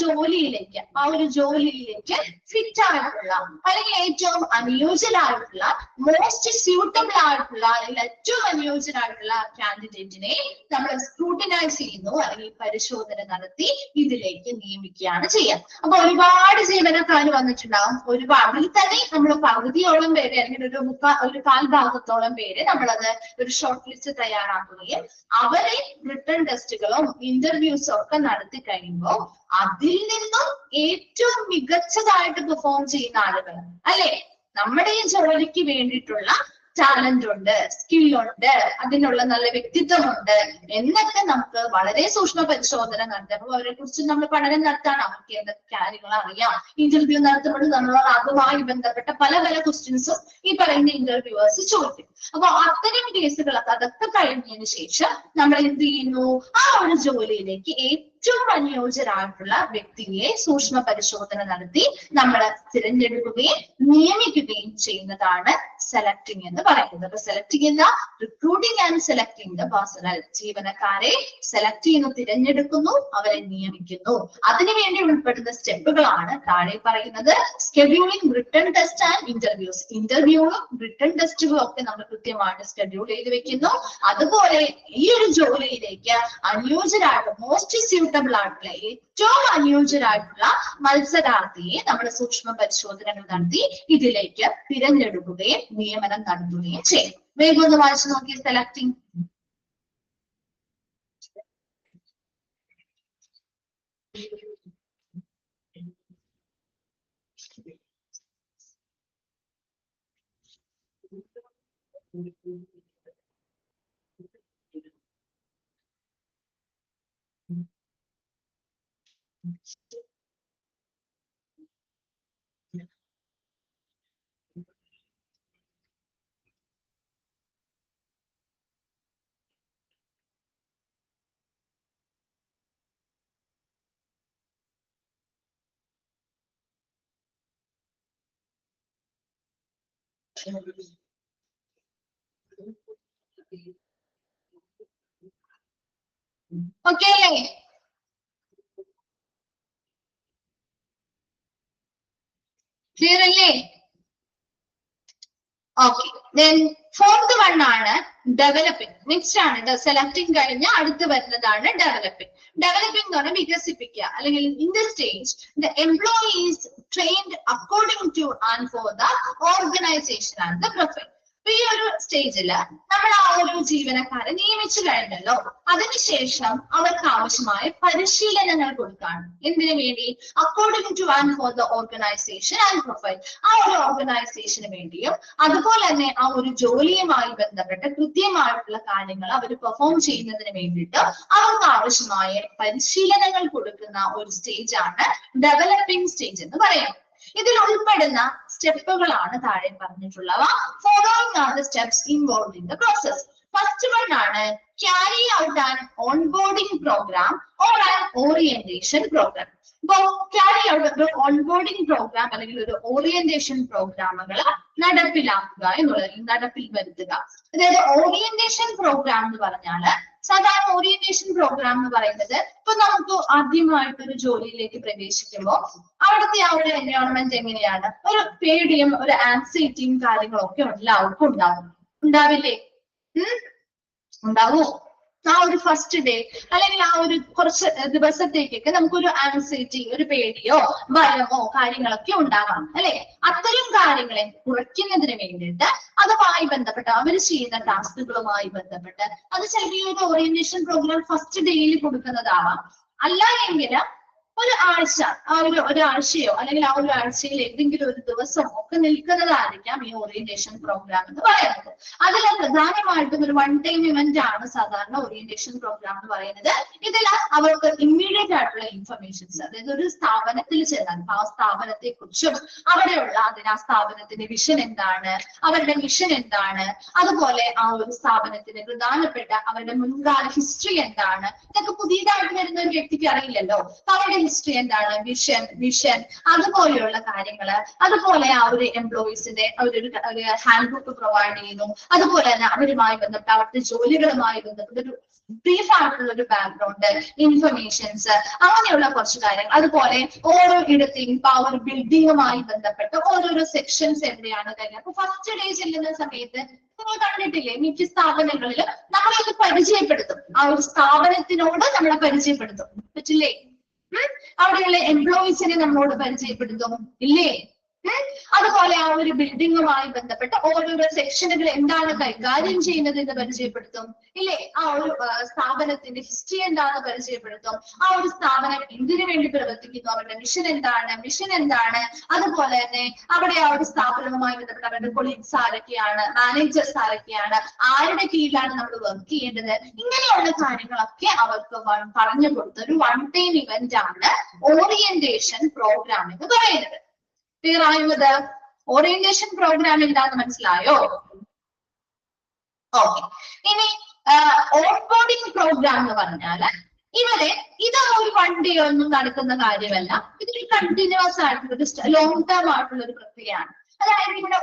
ജോലിയിലേക്ക് ഫിറ്റ് ആയിട്ടുള്ള അല്ലെങ്കിൽ ഏറ്റവും അനുയോജ്യനായിട്ടുള്ള, മോസ്റ്റ് സ്യൂട്ടബിൾ ആയിട്ടുള്ള അല്ലെങ്കിൽ ഏറ്റവും അനുയോജ്യനായിട്ടുള്ള കാൻഡിഡേറ്റിനെ നമ്മൾ സ്ക്രൂട്ടിനൈസ് ചെയ്യുന്നു അല്ലെങ്കിൽ പരിശോധന നടത്തി ഇതിലേക്ക് നിയമിക്കുകയാണ് ചെയ്യുക. അപ്പൊ ഒരുപാട് ജീവനക്കാർ വന്നിട്ടുണ്ടാവും. അതിൽ തന്നെ നമ്മൾ പകുതിയോളം പേര് അല്ലെങ്കിൽ ഒരു കാൽഭാഗത്തോളം പേര് നമ്മളത് ഒരു ഷോർട്ട് ലിസ്റ്റ് തയ്യാറാക്കുകയും അവരെ റിട്ടേൺ ടെസ്റ്റുകളും ഇന്റർവ്യൂസും ഒക്കെ നടത്തി കഴിയുമ്പോൾ അതിൽ നിന്നും ഏറ്റവും മികച്ചതായിട്ട് പെർഫോം ചെയ്യുന്ന ആളുകൾ അല്ലെ, നമ്മുടെ ഈ ജോലിക്ക് വേണ്ടിയിട്ടുള്ള ടാലന്റ് ഉണ്ട്, സ്കില്ലുണ്ട്, അതിനുള്ള നല്ല വ്യക്തിത്വമുണ്ട് എന്നൊക്കെ നമുക്ക് വളരെ സൂക്ഷ്മ പരിശോധന നടത്തുമ്പോൾ അവരെ കുറിച്ച് നമ്മൾ പഠനം നടത്താണ്. അവർക്ക് എന്തൊക്കെ കാര്യങ്ങൾ അറിയാം, ഇന്റർവ്യൂ നടത്തുമ്പോൾ നമ്മളോട് അതുമായി ബന്ധപ്പെട്ട പല ക്വസ്റ്റ്യൻസും ഈ പറയുന്ന ഇന്റർവ്യൂവേഴ്സ് ചോദിക്കും. അപ്പൊ അത്തരം കേസുകളൊക്കെ അതൊക്കെ കഴിഞ്ഞതിന് ശേഷം നമ്മൾ എന്ത് ചെയ്യുന്നു, ആ ഒരു ജോലിയിലേക്ക് ഏറ്റവും അനുയോജ്യരായിട്ടുള്ള വ്യക്തിയെ സൂക്ഷ്മ പരിശോധന നടത്തി നമ്മൾ തിരഞ്ഞെടുക്കുകയും നിയമിക്കുകയും ചെയ്യുന്നതാണ് സെലക്ടിങ് എന്ന് പറയുന്നത്. അപ്പൊ സെലക്ടിങ് എന്ന recruiting and selecting the personnel, ജീവനക്കാരെ സെലക്ട് ചെയ്യുന്നു, തിരഞ്ഞെടുക്കുന്നു, അവരെ നിയമിക്കുന്നു. അതിനുവേണ്ടി ഉൾപ്പെടുന്ന സ്റ്റെപ്പുകളാണ് താഴെ പറയുന്നത്. Scheduling written test and interviews. ഇന്റർവ്യൂവും റിട്ടേൺ ടെസ്റ്റുകളും ഒക്കെ നമ്മൾ കൃത്യമായിട്ട് സ്കെഡ്യൂൾ ചെയ്ത് വെക്കുന്നു. അതുപോലെ ഈ ഒരു ജോലിയിലേക്ക് അനുയോജ്യരായിട്ടുള്ള, മോസ്റ്റ് സ്യൂട്ടബിൾ ആയിട്ടുള്ള, ഏറ്റവും അനുയോജ്യരായിട്ടുള്ള മത്സരാർത്ഥിയെ നമ്മൾ സൂക്ഷ്മ പരിശോധനകൾ നടത്തി ഇതിലേക്ക് തിരഞ്ഞെടുക്കുകയും നിയമനം നടത്തുകയും ചെയ്യും. വേഗം ഒന്ന് വായിച്ചു നോക്കി. സെലക്ടിങ് ഓക്കെ അല്ലേ? ക്ലിയർ അല്ലേ? ഓക്കെ. ദെൻ ഫോർത്ത് വൺ ആണ് ഡെവലപ്പിംഗ്. നെക്സ്റ്റ് ആണ് സെലക്ടിങ് കഴിഞ്ഞ അടുത്ത് വരുന്നതാണ് ഡെവലപ്പിംഗ്. ഡെവലപ്പിംഗ് എന്ന് പറഞ്ഞാൽ വികസിപ്പിക്കുക, അല്ലെങ്കിൽ in the stage the employee is trained according two and for the organisation and the profile. അപ്പൊ ഈ ഒരു സ്റ്റേജില് നമ്മൾ ആ ഒരു ജീവനക്കാരെ നിയമിച്ചു കഴിഞ്ഞല്ലോ, അതിനുശേഷം അവർക്ക് ആവശ്യമായ പരിശീലനങ്ങൾ കൊടുക്കാണ്. എന്തിനു വേണ്ടി? According two and for the organisation and profile. ആ ഒരു ഓർഗനൈസേഷന് വേണ്ടിയും അതുപോലെ തന്നെ ആ ഒരു ജോലിയുമായി ബന്ധപ്പെട്ട കൃത്യമായിട്ടുള്ള കാര്യങ്ങൾ അവർ പെർഫോം ചെയ്യുന്നതിന് വേണ്ടിയിട്ട് അവർക്ക് ആവശ്യമായ പരിശീലനങ്ങൾ കൊടുക്കുന്ന ഒരു സ്റ്റേജ് ആണ് ഡെവലപ്പിംഗ് സ്റ്റേജ് എന്ന് പറയാം. ഇതിൽ ഉൾപ്പെടുന്ന സ്റ്റെപ്പുകളാണ് താഴെ പറഞ്ഞിട്ടുള്ളവ. Following are the steps involved in the process. First one ആണ് carry out an onboarding programme or an orientation programme. ഇപ്പൊ ക്യാരി ഔട്ട് ഒരു ഓൺബോർഡിംഗ് പ്രോഗ്രാം അല്ലെങ്കിൽ ഒരു ഓറിയന്റേഷൻ പ്രോഗ്രാമുകൾ നടപ്പിലാക്കുക എന്നുള്ളത്, നടപ്പിൽ വരുത്തുക. അതായത് ഓറിയന്റേഷൻ പ്രോഗ്രാം എന്ന് പറഞ്ഞാല്, സാധാരണ ഓറിയന്റേഷൻ പ്രോഗ്രാം എന്ന് പറയുന്നത് ഇപ്പൊ നമുക്ക് ആദ്യമായിട്ട് ഒരു ജോലിയിലേക്ക് പ്രവേശിക്കുമ്പോൾ അവിടുത്തെ ആ ഒരു എൻവയോൺമെന്റ് എങ്ങനെയാണ്? ഒരു പേടിയും ഒരു ആൻസൈറ്റിയും കാര്യങ്ങളൊക്കെ എല്ലാവർക്കും ഉണ്ടാവും. ഉണ്ടാവില്ലേ? ഉണ്ടാവോ? ആ ഒരു ഫസ്റ്റ് ഡേ അല്ലെങ്കിൽ ആ ഒരു കുറച്ച് ദിവസത്തേക്കൊക്കെ നമുക്കൊരു ആൻസൈറ്റി, ഒരു പേടിയോ ഭയമോ കാര്യങ്ങളൊക്കെ ഉണ്ടാകാം അല്ലെ. അത്തരം കാര്യങ്ങളെ കുറയ്ക്കുന്നതിന് വേണ്ടിയിട്ട് അതുമായി ബന്ധപ്പെട്ട അവർ ചെയ്യുന്ന ടാസ്കുകളുമായി ബന്ധപ്പെട്ട് അത് ചിലപ്പോൾ ഒരു ഓറിയന്റേഷൻ പ്രോഗ്രാം ഫസ്റ്റ് ഡേയിൽ കൊടുക്കുന്നതാവാം. അല്ല എങ്കിൽ ഒരു ആഴ്ച, ആ ഒരാഴ്ചയോ അല്ലെങ്കിൽ ആ ഒരു ആഴ്ചയിൽ ഏതെങ്കിലും ഒരു ദിവസം ഒക്കെ നിൽക്കുന്നതായിരിക്കാം ഈ ഓറിയന്റേഷൻ പ്രോഗ്രാം എന്ന് പറയുന്നത്. അതിൽ പ്രധാനമായിട്ടും ഒരു വൺ ടൈം ഇവന്റ് ആണ് സാധാരണ ഓറിയന്റേഷൻ പ്രോഗ്രാം എന്ന് പറയുന്നത്. ഇതിൽ അവർക്ക് ഇമ്മീഡിയറ്റ് ആയിട്ടുള്ള ഇൻഫർമേഷൻസ്, അതായത് ഒരു സ്ഥാപനത്തിൽ ചെന്നാൽ ആ സ്ഥാപനത്തെ കുറിച്ചും അവിടെയുള്ള ആ സ്ഥാപനത്തിന്റെ വിഷൻ എന്താണ്, അവരുടെ മിഷൻ എന്താണ്, അതുപോലെ ആ ഒരു സ്ഥാപനത്തിന് പ്രധാനപ്പെട്ട അവരുടെ മുൻകാല ഹിസ്റ്ററി എന്താണ്, ഇതൊക്കെ പുതിയതായിട്ട് വരുന്ന ഒരു വ്യക്തിക്ക് അറിയില്ലല്ലോ. അവരുടെ ഹിസ്റ്ററി എന്താണ്, വിഷൻ അതുപോലെയുള്ള കാര്യങ്ങള്, അതുപോലെ ആ ഒരു എംപ്ലോയീസിന്റെ ഒരു ഹാൻഡ് ബുക്ക് പ്രൊവൈഡ് ചെയ്യുന്നു. അതുപോലെ തന്നെ അവരുമായി ബന്ധപ്പെട്ട അവരുടെ ജോലികളുമായി ബന്ധപ്പെട്ട ഒരു ബ്രീഫ് ആയിട്ടുള്ള ഒരു ബാക്ക്ഗ്രൗണ്ട് ഇൻഫർമേഷൻസ്, അങ്ങനെയുള്ള കുറച്ച് കാര്യങ്ങൾ. അതുപോലെ ഓരോ ഇടത്തെയും ഇപ്പൊ ആ ഒരു ബിൽഡിങ്ങുമായി ബന്ധപ്പെട്ട് ഓരോരോ സെക്ഷൻസ് എവിടെയാണ് കഴിഞ്ഞത്. അപ്പൊ ഫസ്റ്റ് ഡേ ചെല്ലുന്ന സമയത്ത് നിങ്ങൾ കണ്ടിട്ടില്ലേ, മിക്ക സ്ഥാപനങ്ങളിലും നമ്മളത് പരിചയപ്പെടുത്തും, ആ ഒരു സ്ഥാപനത്തിനോട് നമ്മളെ പരിചയപ്പെടുത്തും, പറ്റില്ലേ? അവിടെയുള്ള എംപ്ലോയീസിനെ നമ്മളോട് പരിചയപ്പെടുത്തും ഇല്ലേ? അതുപോലെ ആ ഒരു ബിൽഡിങ്ങുമായി ബന്ധപ്പെട്ട ഓരോരോ സെക്ഷനുകൾ എന്താണ് കൈകാര്യം ചെയ്യുന്നത് എന്ന് പരിചയപ്പെടുത്തും ഇല്ലേ? ആ ഒരു സ്ഥാപനത്തിന്റെ ഹിസ്റ്ററി എന്താണെന്ന് പരിചയപ്പെടുത്തും. ആ ഒരു സ്ഥാപനം എന്തിനു വേണ്ടി പ്രവർത്തിക്കുന്നു, അവരുടെ മിഷൻ എന്താണ്, അതുപോലെ തന്നെ അവിടെ ആ ഒരു സ്ഥാപനവുമായി ബന്ധപ്പെട്ട അവരുടെ കൊളീഗ്സ് ആരൊക്കെയാണ്, മാനേജേഴ്സ് ആരൊക്കെയാണ്, ആരുടെ കീഴിലാണ് നമ്മൾ വർക്ക് ചെയ്യേണ്ടത്, ഇങ്ങനെയുള്ള കാര്യങ്ങളൊക്കെ അവർക്ക് പറഞ്ഞു കൊടുത്ത ഒരു വൺ ടൈം ഇവന്റ് ആണ് ഓറിയന്റേഷൻ പ്രോഗ്രാം എന്ന് പറയുന്നത്. ക്ലിയർ ആയുള്ളത്? ഓറിയന്റേഷൻ പ്രോഗ്രാം എന്താന്ന് മനസ്സിലായോ? ഓക്കെ. ഇനി ഓൺബോർഡിംഗ് പ്രോഗ്രാം എന്ന് പറഞ്ഞാല് ഇത് ഒരു വൺ ഡേ ഒന്നും നടക്കുന്ന കാര്യമല്ല. ഇതൊരു കണ്ടിന്യൂസ് ആയിട്ടുള്ള ഒരു ലോങ് ടേം ആയിട്ടുള്ള ഒരു പ്രക്രിയയാണ്. അതായത് ഇവിടെ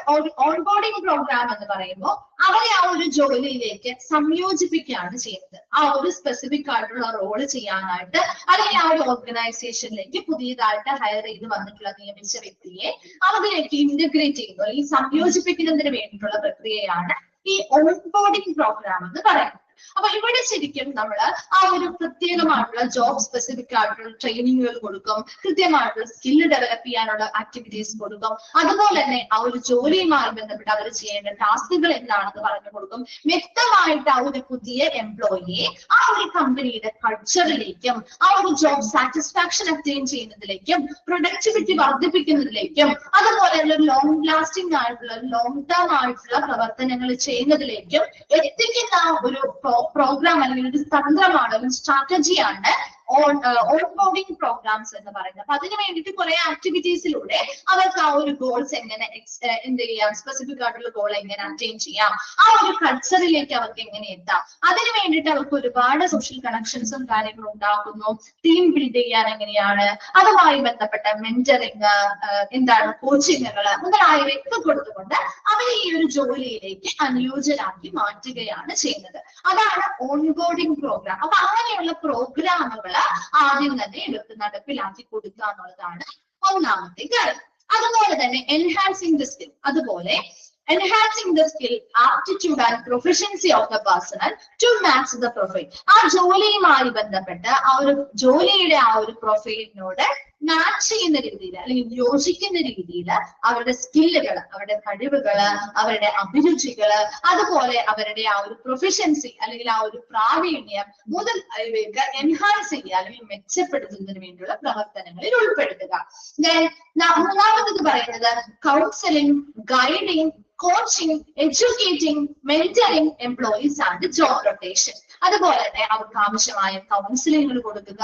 ഓൺബോർഡിംഗ് പ്രോഗ്രാം എന്ന് പറയുമ്പോൾ അവരെ ആ ഒരു ജോലിയിലേക്ക് സംയോജിപ്പിക്കുകയാണ് ചെയ്യുന്നത്. ആ ഒരു സ്പെസിഫിക് ആയിട്ടുള്ള റോള് ചെയ്യാനായിട്ട് അല്ലെങ്കിൽ ആ ഒരു ഓർഗനൈസേഷനിലേക്ക് പുതിയതായിട്ട് ഹയർ ചെയ്ത് വന്നിട്ടുള്ള നിയമിച്ച വ്യക്തിയെ അതിലേക്ക് ഇന്റഗ്രേറ്റ് ചെയ്യുന്നു അല്ലെങ്കിൽ സംയോജിപ്പിക്കുന്നതിന് വേണ്ടിയിട്ടുള്ള പ്രക്രിയയാണ് ഈ ഓൺബോർഡിംഗ് പ്രോഗ്രാം എന്ന് പറയുന്നത്. അപ്പൊ ഇവിടെ ശരിക്കും നമ്മൾ ആ ഒരു പ്രത്യേകമായിട്ടുള്ള ജോബ് സ്പെസിഫിക് ആയിട്ടുള്ള ട്രെയിനിങ്ങുകൾ കൊടുക്കും, കൃത്യമായിട്ടുള്ള സ്കില്ല് ഡെവലപ്പ് ചെയ്യാനുള്ള ആക്ടിവിറ്റീസ് കൊടുക്കും. അതുപോലെ തന്നെ ആ ഒരു ജോലിയുമായി ബന്ധപ്പെട്ട് അവർ ചെയ്യേണ്ട ടാസ്കുകൾ എന്താണെന്ന് പറഞ്ഞു കൊടുക്കും. വ്യക്തമായിട്ട് ആ ഒരു പുതിയ എംപ്ലോയിയെ ആ ഒരു കമ്പനിയുടെ കൾച്ചറിലേക്കും ആ ഒരു ജോബ് സാറ്റിസ്ഫാക്ഷൻ അറ്റൈൻ ചെയ്യുന്നതിലേക്കും പ്രൊഡക്ടിവിറ്റി വർദ്ധിപ്പിക്കുന്നതിലേക്കും അതുപോലെയുള്ള ലോങ് ലാസ്റ്റിംഗ് ആയിട്ടുള്ള ലോങ് ടേം ആയിട്ടുള്ള പ്രവർത്തനങ്ങൾ ചെയ്യുന്നതിലേക്കും എത്തിക്കുന്ന ഒരു പ്രോഗ്രാം അല്ലെങ്കിൽ ഒരു തന്ത്രമാണ്, ഒരു സ്ട്രാറ്റജിയാണ് ഓൺബോർഡിംഗ് പ്രോഗ്രാംസ് എന്ന് പറയുന്നത്. അപ്പൊ അതിന് വേണ്ടിയിട്ട് കുറെ ആക്ടിവിറ്റീസിലൂടെ അവർക്ക് ആ ഒരു ഗോൾസ് എങ്ങനെ എന്ത് ചെയ്യാം, സ്പെസിഫിക് ആയിട്ടുള്ള ഗോൾ എങ്ങനെ അറ്റൈൻ ചെയ്യാം, ആ ഒരു കൾച്ചറിലേക്ക് അവർക്ക് എങ്ങനെ എത്താം, അതിന് വേണ്ടിയിട്ട് അവർക്ക് ഒരുപാട് സോഷ്യൽ കണക്ഷൻസും കാര്യങ്ങളും ഉണ്ടാക്കുന്നു. ടീം ബിൽഡ് ചെയ്യാൻ എങ്ങനെയാണ്, അതുമായി ബന്ധപ്പെട്ട മെന്ററിങ്, എന്താണ് കോച്ചിങ്ങുകൾ മുതലായവയൊക്കെ കൊടുത്തുകൊണ്ട് അവരെ ഈ ഒരു ജോലിയിലേക്ക് അനുയോജ്യരാക്കി മാറ്റുകയാണ് ചെയ്യുന്നത്. അതാണ് ഓൺബോർഡിംഗ് പ്രോഗ്രാം. അപ്പൊ അങ്ങനെയുള്ള പ്രോഗ്രാമുകൾ ആദ്യം തന്നെ എടുത്ത് നടപ്പിലാക്കി കൊടുക്കുക എന്നുള്ളതാണ് ഒന്നാമത്തെ കാര്യം. അതുപോലെ തന്നെ എൻഹാൻസിങ് ദ സ്കിൽ, അതുപോലെ enhancing the skill, aptitude and proficiency of the personnel to match the profile. ആ ജോലിയുമായി ബന്ധപ്പെട്ട് ആ ഒരു ജോലിയുടെ ആ ഒരു പ്രൊഫൈലിനോട് മാച്ച് ചെയ്യുന്ന രീതിയിൽ അല്ലെങ്കിൽ യോജിക്കുന്ന രീതിയിൽ അവരുടെ സ്കില്ലുകൾ, അവരുടെ കഴിവുകള്, അവരുടെ അഭിരുചികള്, അതുപോലെ അവരുടെ ആ ഒരു പ്രൊഫിഷ്യൻസി അല്ലെങ്കിൽ ആ ഒരു പ്രാവീണ്യം മുതൽ ഇവയൊക്കെ എൻഹാൻസ് ചെയ്യുക അല്ലെങ്കിൽ മെച്ചപ്പെടുത്തുന്നതിന് വേണ്ടിയുള്ള പ്രവർത്തനങ്ങളിൽ ഉൾപ്പെടുത്തുക. മൂന്നാമത് പറയുന്നത് counselling, guiding, coaching, educating, mentoring employees and job rotation. അതുപോലെ തന്നെ അവർക്ക് ആവശ്യമായ കൗൺസിലിംഗുകൾ കൊടുക്കുക,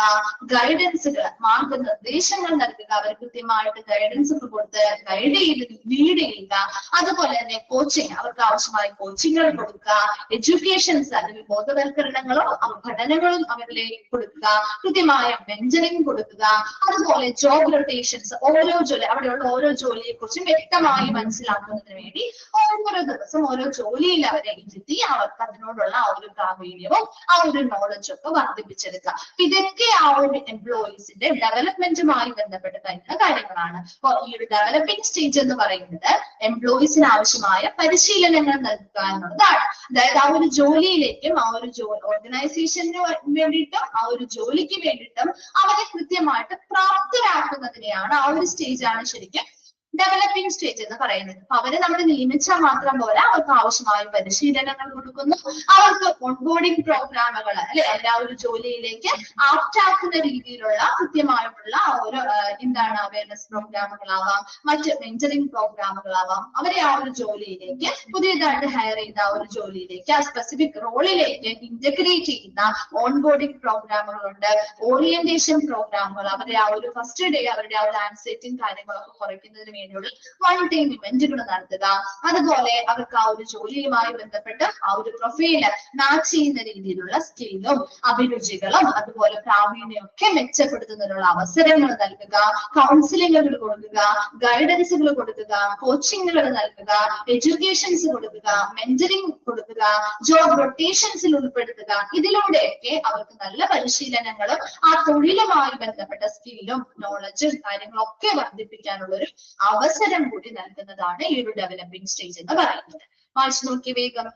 ഗൈഡൻസുകൾ, മാർഗനിർദ്ദേശങ്ങൾ നൽകുക, അവർ കൃത്യമായിട്ട് ഗൈഡൻസ് കൊടുത്ത് ഗൈഡ് ചെയ്ത് ലീഡ് ചെയ്യുക. അതുപോലെ തന്നെ കോച്ചിങ്, അവർക്ക് ആവശ്യമായ കോച്ചിങ്ങുകൾ കൊടുക്കുക, എഡ്യൂക്കേഷൻസ് അല്ലെങ്കിൽ ബോധവൽക്കരണങ്ങളോ പഠനങ്ങളും അവരിലേക്ക് കൊടുക്കുക, കൃത്യമായ മെന്ററിംഗ് കൊടുക്കുക. അതുപോലെ ജോബ് റൊട്ടേഷൻസ്, ഓരോ ജോലി അവിടെയുള്ള ഓരോ ജോലിയെ കുറിച്ചും വ്യക്തമായി മനസ്സിലാക്കുന്നതിന് വേണ്ടി ഓരോ ദിവസം ഓരോ ജോലിയിൽ അവരെ ഇരുത്തി അവർക്ക് അതിനോടുള്ള ആ ഒരു പ്രാവീണ്യവും ആ ഒരു നോളജും ഒക്കെ വർദ്ധിപ്പിച്ചെടുക്കുക. ഇതൊക്കെ ആ ഒരു എംപ്ലോയീസിന്റെ ഡെവലപ്മെന്റുമായി ബന്ധപ്പെട്ട് കഴിയുന്ന കാര്യങ്ങളാണ്. അപ്പോൾ ഈ ഒരു ഡെവലപ്പിംഗ് സ്റ്റേജ് എന്ന് പറയുന്നത് എംപ്ലോയീസിന് ആവശ്യമായ പരിശീലനങ്ങൾ നൽകുക എന്നുള്ളതാണ്. അതായത് ആ ഒരു ജോലിയിലേക്കും ആ ഒരു ഓർഗനൈസേഷന് വേണ്ടിയിട്ടും ആ ഒരു ജോലിക്ക് വേണ്ടിയിട്ടും അവരെ കൃത്യമായിട്ട് പ്രാപ്തരാക്കുന്നതിനെയാണ് ആ ഒരു സ്റ്റേജാണ് ശരിക്കും ഡെവലപ്പിംഗ് സ്റ്റേജ് എന്ന് പറയുന്നത്. അപ്പൊ അവരെ നമ്മൾ നിയമിച്ചാൽ മാത്രം പോലെ അവർക്ക് ആവശ്യമായ പരിശീലനങ്ങൾ കൊടുക്കുന്നു, അവർക്ക് ഓൺബോർഡിംഗ് പ്രോഗ്രാമുകൾ അല്ലെ എല്ലാ ഒരു ജോലിയിലേക്ക് ആപ്റ്റാക്കുന്ന രീതിയിലുള്ള കൃത്യമായിട്ടുള്ള ഒരു എന്താണ് അവയർനെസ് പ്രോഗ്രാമുകളാവാം, മറ്റ് മെന്ററിംഗ് പ്രോഗ്രാമുകളാവാം. അവരെ ആ ഒരു ജോലിയിലേക്ക് പുതിയതായിട്ട് ഹയർ ചെയ്ത ആ ഒരു ജോലിയിലേക്ക് ആ സ്പെസിഫിക് റോളിലേക്ക് ഇന്റഗ്രേറ്റ് ചെയ്യുന്ന ഓൺബോർഡിംഗ് പ്രോഗ്രാമുകളുണ്ട്, ഓറിയന്റേഷൻ പ്രോഗ്രാമുകൾ. അവരുടെ ആ ഒരു ഫസ്റ്റ് ഡേ അവരുടെ ആ ഒരു ആൻസൈറ്റിയും കാര്യങ്ങളൊക്കെ കുറയ്ക്കുന്നതിന് വേണ്ടിയുള്ള വൺ ടൈം ഇവന്റുകൾ നടത്തുക. അതുപോലെ അവർക്ക് ആ ഒരു ജോലിയുമായി ബന്ധപ്പെട്ട് ആ ഒരു പ്രൊഫൈല് മാച്ച് ചെയ്യുന്ന രീതിയിലുള്ള സ്കില്ലും അഭിരുചികളും അതുപോലെ പ്രാവീണ്യം ഒക്കെ മെച്ചപ്പെടുത്തുന്നതിനുള്ള അവസരങ്ങൾ നൽകുക, കൗൺസിലിങ്ങുകൾ കൊടുക്കുക, ഗൈഡൻസുകൾ കൊടുക്കുക, കോച്ചിങ്ങുകൾ നൽകുക, എഡ്യൂക്കേഷൻസ് കൊടുക്കുക, മെന്ററിംഗ് കൊടുക്കുക, ജോബ് റൊട്ടേഷൻസിൽ ഉൾപ്പെടുത്തുക. ഇതിലൂടെയൊക്കെ അവർക്ക് നല്ല പരിശീലനങ്ങളും ആ തൊഴിലുമായി ബന്ധപ്പെട്ട സ്കില്ലും നോളജും കാര്യങ്ങളൊക്കെ വർദ്ധിപ്പിക്കാനുള്ള ഒരു അവസരം കൂടി നൽകുന്നതാണ് ഈ ഒരു ഡെവലപ്പിംഗ് സ്റ്റേജ് എന്ന് പറയുന്നത്. വായിച്ചു നോക്കി വേഗം.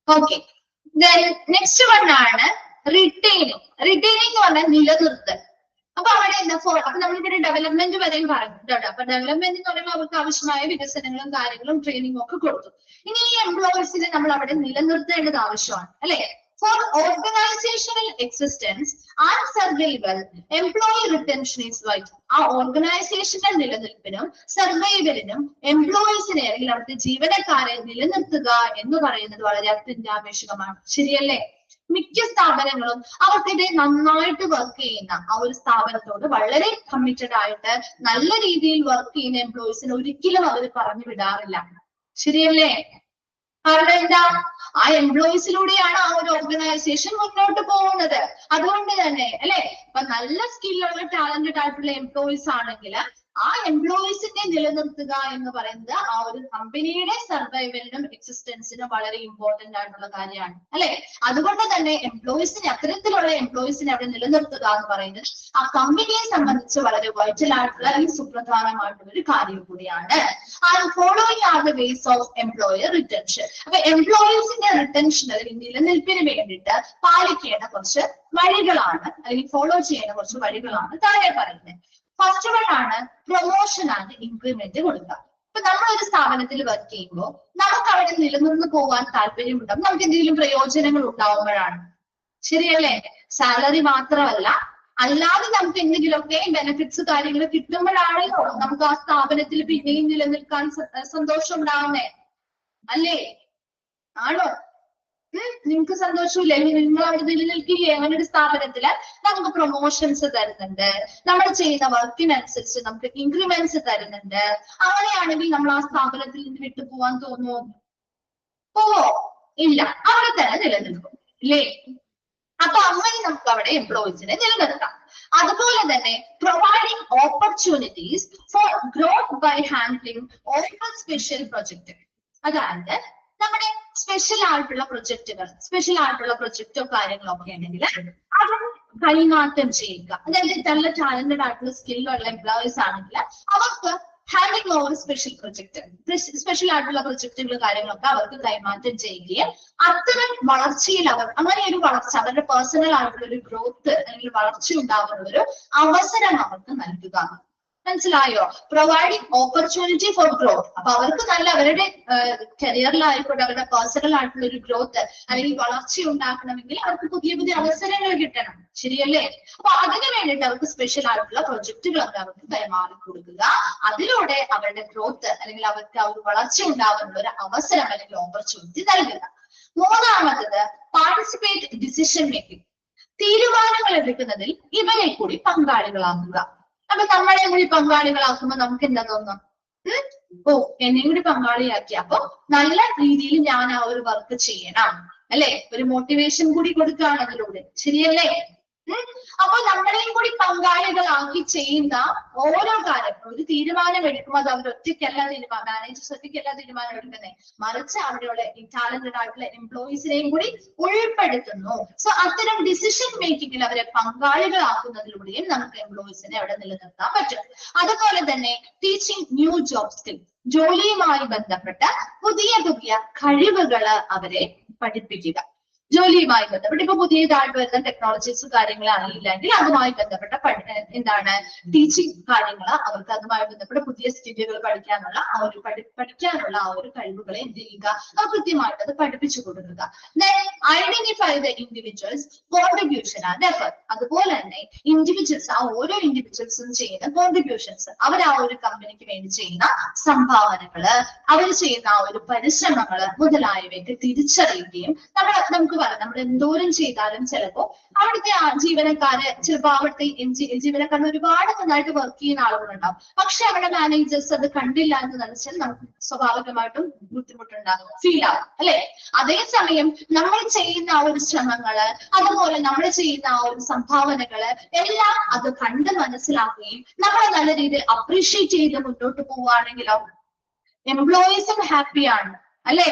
ഓക്കെ, നെക്സ്റ്റ് വൺ ആണ് റിട്ടൈനിങ്. റിട്ടൈനിങ് എന്ന് പറഞ്ഞാൽ നിലനിർത്തൽ. അപ്പൊ അവിടെ എന്താ അപ്പൊ നമ്മളിവിടെ ഡെവലപ്മെന്റ് വരെയും പറഞ്ഞിട്ടുണ്ട്. അപ്പൊ ഡെവലപ്മെന്റ് എന്ന് പറയുമ്പോൾ അവർക്ക് ആവശ്യമായ വികസനങ്ങളും കാര്യങ്ങളും ട്രെയിനിങ്ങും ഒക്കെ കൊടുത്തു. ഇനി ഈ എംപ്ലോയീസിനെ നമ്മൾ അവിടെ നിലനിർത്തേണ്ടത് ആവശ്യമാണ് അല്ലെ. For organizational existence and survival, employee retention is vital. ആ ഓർഗനൈസേഷന്റെ നിലനിൽപ്പിനും സർവൈവലിനും എംപ്ലോയീസിനെ അല്ലെങ്കിൽ അവിടുത്തെ ജീവനക്കാരെ നിലനിർത്തുക എന്ന് പറയുന്നത് വളരെ അത്യന്താപേക്ഷിതമാണ്. ശരിയല്ലേ? മിക്ക സ്ഥാപനങ്ങളും അവർക്കിടെ നന്നായിട്ട് വർക്ക് ചെയ്യുന്ന ആ ഒരു സ്ഥാപനത്തോട് വളരെ കമ്മിറ്റഡ് ആയിട്ട് നല്ല രീതിയിൽ വർക്ക് ചെയ്യുന്ന എംപ്ലോയീസിനെ ഒരിക്കലും അവർ പറഞ്ഞു വിടാറില്ല. ശരിയല്ലേ? കാരണം എന്താ, ആ എംപ്ലോയീസിലൂടെയാണ് ആ ഒരു ഓർഗനൈസേഷൻ മുന്നോട്ട് പോകുന്നത്. അതുകൊണ്ട് തന്നെ അല്ലെ, ഇപ്പൊ നല്ല സ്കില്ലുള്ള ടാലന്റഡ് ആയിട്ടുള്ള എംപ്ലോയീസ് ആണെങ്കിൽ ആ എംപ്ലോയീസിനെ നിലനിർത്തുക എന്ന് പറയുന്നത് ആ ഒരു കമ്പനിയുടെ സർവൈവലിനും എക്സിസ്റ്റൻസിനും വളരെ ഇമ്പോർട്ടന്റ് ആയിട്ടുള്ള കാര്യമാണ് അല്ലെ. അതുകൊണ്ട് തന്നെ എംപ്ലോയീസിനെ അത്തരത്തിലുള്ള എംപ്ലോയീസിനെ അവിടെ നിലനിർത്തുക എന്ന് പറയുന്നത് ആ കമ്പനിയെ സംബന്ധിച്ച് വളരെ വൈറ്റൽ ആയിട്ടുള്ള ഈ സുപ്രധാനമായിട്ടുള്ള ഒരു കാര്യം കൂടിയാണ്. Following are the ways of employer retention. അപ്പൊ എംപ്ലോയീസിന്റെ റിട്ടൻഷൻ അല്ലെങ്കിൽ നിലനിൽപ്പിന് വേണ്ടിയിട്ട് പാലിക്കേണ്ട കുറച്ച് വഴികളാണ് അല്ലെങ്കിൽ ഫോളോ ചെയ്യേണ്ട കുറച്ച് വഴികളാണ് താഴെ പറയുന്നത്. ഫസ്റ്റ് വൺ ആണ് പ്രൊമോഷൻ ആൻഡ് ഇൻക്രിമെന്റ് കൊടുക്കുക. ഇപ്പൊ നമ്മൾ ഒരു സ്ഥാപനത്തിൽ വർക്ക് ചെയ്യുമ്പോൾ നമുക്ക് അവിടെ നിലനിന്ന് പോകാൻ താല്പര്യമുണ്ടാവും, നമുക്ക് എന്തെങ്കിലും പ്രയോജനങ്ങൾ ഉണ്ടാവുമ്പോഴാണ്. ശരിയല്ലേ? സാലറി മാത്രമല്ല, അല്ലാതെ നമുക്ക് എന്തെങ്കിലുമൊക്കെ ബെനിഫിറ്റ്സ് കാര്യങ്ങൾ കിട്ടുമ്പോഴാണല്ലോ നമുക്ക് ആ സ്ഥാപനത്തിൽ പിന്നെയും നിലനിൽക്കാൻ സന്തോഷം ഉണ്ടാവുന്നേ അല്ലേ? ആണോ? നിങ്ങൾക്ക് സന്തോഷമില്ലേ? നിങ്ങൾ അവിടെ നിലനിൽക്കില്ലേ? അങ്ങനെ ഒരു സ്ഥാപനത്തില് നമുക്ക് പ്രൊമോഷൻസ് തരുന്നുണ്ട്, നമ്മൾ ചെയ്യുന്ന വർക്കിനനുസരിച്ച് നമുക്ക് ഇൻക്രിമെന്റ്സ് തരുന്നുണ്ട്. അങ്ങനെയാണെങ്കിൽ നമ്മൾ ആ സ്ഥാപനത്തിൽ നിന്ന് വിട്ടുപോകാൻ തോന്നുമോ? പോവോ? ഇല്ല, അവിടെ തന്നെ നിലനിൽക്കും ഇല്ലേ? അപ്പൊ അങ്ങനെ നമുക്ക് അവിടെ എംപ്ലോയീസിനെ നിലനിർത്താം. അതുപോലെ തന്നെ providing opportunities for growth by handling open special project. അതായത് നമ്മുടെ സ്പെഷ്യൽ ആയിട്ടുള്ള പ്രൊജക്റ്റോ കാര്യങ്ങളോ ഒക്കെ ഉണ്ടെങ്കിൽ അത് കൈമാറ്റം ചെയ്യുക. അതായത് നല്ല ടാലന്റഡ് ആയിട്ടുള്ള സ്കില്ലുള്ള എംപ്ലോയീസ് ആണെങ്കിൽ അവർക്ക് ഹാൻഡിങ് ഓവർ സ്പെഷ്യൽ ആയിട്ടുള്ള പ്രൊജക്റ്റുകൾ കാര്യങ്ങളൊക്കെ അവർക്ക് കൈമാറ്റം ചെയ്യുകയും അത്തരം വളർച്ചയിൽ അങ്ങനെ ഒരു വളർച്ച, അവരുടെ പേഴ്സണൽ ആയിട്ടുള്ള ഒരു ഗ്രോത്ത് അല്ലെങ്കിൽ വളർച്ച ഉണ്ടാകുന്ന ഒരു അവസരം അവർക്ക് നൽകുക. മനസ്സിലായോ? Providing opportunity for growth. അപ്പൊ അവർക്ക് നല്ല അവരുടെ കരിയറിലായിക്കോട്ടെ അവരുടെ പേഴ്സണൽ ആയിട്ടുള്ള ഒരു ഗ്രോത്ത് അല്ലെങ്കിൽ വളർച്ച ഉണ്ടാക്കണമെങ്കിൽ അവർക്ക് പുതിയ പുതിയ അവസരങ്ങൾ കിട്ടണം. ശരിയല്ലേ? അപ്പൊ അതിനു വേണ്ടിയിട്ട് അവർക്ക് സ്പെഷ്യൽ ആയിട്ടുള്ള പ്രൊജക്ടുകളൊക്കെ അവർക്ക് കൈമാറി കൊടുക്കുക. അതിലൂടെ അവരുടെ ഗ്രോത്ത് അല്ലെങ്കിൽ അവർക്ക് ആ ഒരു വളർച്ച ഉണ്ടാകുന്ന ഒരു അവസരം അല്ലെങ്കിൽ ഓപ്പർച്യൂണിറ്റി നൽകുക. മൂന്നാമത്തത് പാർട്ടിസിപ്പേറ്റ് ഡിസിഷൻ മേക്കിംഗ്. തീരുമാനങ്ങൾ എടുക്കുന്നതിൽ ഇവരെ കൂടി പങ്കാളികളാക്കുക. അപ്പൊ നമ്മളെ കൂടി പങ്കാളികളാക്കുമ്പോ നമുക്ക് എന്താ തോന്നുന്നു? ഓ, എന്നെയും കൂടി പങ്കാളിയാക്കി, അപ്പൊ നല്ല രീതിയിൽ ഞാൻ ആ ഒരു വർക്ക് ചെയ്യണം, അല്ലെ? ഒരു മോട്ടിവേഷൻ കൂടി കൊടുക്കുകയാണ് അതിലൂടെ. ശരിയല്ലേ? അപ്പൊ നമ്മളെയും കൂടി പങ്കാളികളാക്കി ചെയ്യുന്ന ഓരോ കാര്യം, ഒരു തീരുമാനം എടുക്കുമ്പോൾ അത് അവർ ഒറ്റയ്ക്കല്ല മാനേജേഴ്സ് ഒറ്റയ്ക്കല്ല തീരുമാനം എടുക്കുന്നത്, മറിച്ച് അവിടെയുള്ള ടാലന്റഡ് ആയിട്ടുള്ള എംപ്ലോയീസിനെയും കൂടി ഉൾപ്പെടുത്തുന്നു. സോ അത്തരം ഡിസിഷൻ മേക്കിങ്ങിൽ അവരെ പങ്കാളികളാക്കുന്നതിലൂടെയും നമുക്ക് എംപ്ലോയീസിനെ അവിടെ നിലനിർത്താൻ പറ്റും. അതുപോലെ തന്നെ ടീച്ചിങ് ന്യൂ ജോബ് സ്കിൽ, ജോലിയുമായി ബന്ധപ്പെട്ട പുതിയ പുതിയ കഴിവുകൾ അവരെ പഠിപ്പിക്കുക. ജോലിയുമായി ബന്ധപ്പെട്ട് ഇപ്പൊ പുതിയതായിട്ട് വരുന്ന ടെക്നോളജീസ് കാര്യങ്ങൾ അറിയില്ലെങ്കിൽ അതുമായി ബന്ധപ്പെട്ട എന്താണ് ടീച്ചിങ് കാര്യങ്ങൾ, അവർക്ക് അതുമായി ബന്ധപ്പെട്ട പുതിയ സ്കില്ലുകൾ പഠിക്കാനുള്ള ആ ഒരു കഴിവുകളെ എന്ത് ചെയ്യുക, അത് കൃത്യമായിട്ട് അത് പഠിപ്പിച്ചു കൊടുക്കുക. Identify the individuals contribution and effort. അതുപോലെ തന്നെ ഇൻഡിവിജ്വൽസ്, ആ ഓരോ ഇൻഡിവിജ്വൽസും ചെയ്യുന്ന കോൺട്രിബ്യൂഷൻസ്, അവർ ആ ഒരു കമ്പനിക്ക് വേണ്ടി ചെയ്യുന്ന സംഭാവനകള്, അവർ ചെയ്യുന്ന ആ ഒരു പരിശ്രമങ്ങള് മുതലായവയൊക്കെ തിരിച്ചറിയുകയും നമുക്ക് നമ്മൾ എന്തോരം ചെയ്താലും ചിലപ്പോ അവിടുത്തെ ജീവനക്കാര് ചിലപ്പോ അവിടുത്തെ ജീവനക്കാരന് ഒരുപാട് നന്നായിട്ട് വർക്ക് ചെയ്യുന്ന ആളുകളുണ്ടാവും. പക്ഷെ അവിടെ മാനേജേഴ്സ് അത് കണ്ടില്ല എന്ന് നനച്ചാൽ നമുക്ക് സ്വാഭാവികമായിട്ടും ബുദ്ധിമുട്ടുണ്ടാകും, ഫീൽ ആകും, അല്ലെ? അതേസമയം നമ്മൾ ചെയ്യുന്ന ആ ഒരു ശ്രമങ്ങള്, അതുപോലെ നമ്മൾ ചെയ്യുന്ന ആ ഒരു സംഭാവനകള് എല്ലാം അത് കണ്ട് മനസ്സിലാക്കുകയും നമ്മളെ നല്ല രീതിയിൽ അപ്രീഷിയേറ്റ് ചെയ്ത് മുന്നോട്ട് പോവുകയാണെങ്കിലോ എംപ്ലോയീസും ഹാപ്പിയാണ്, അല്ലേ?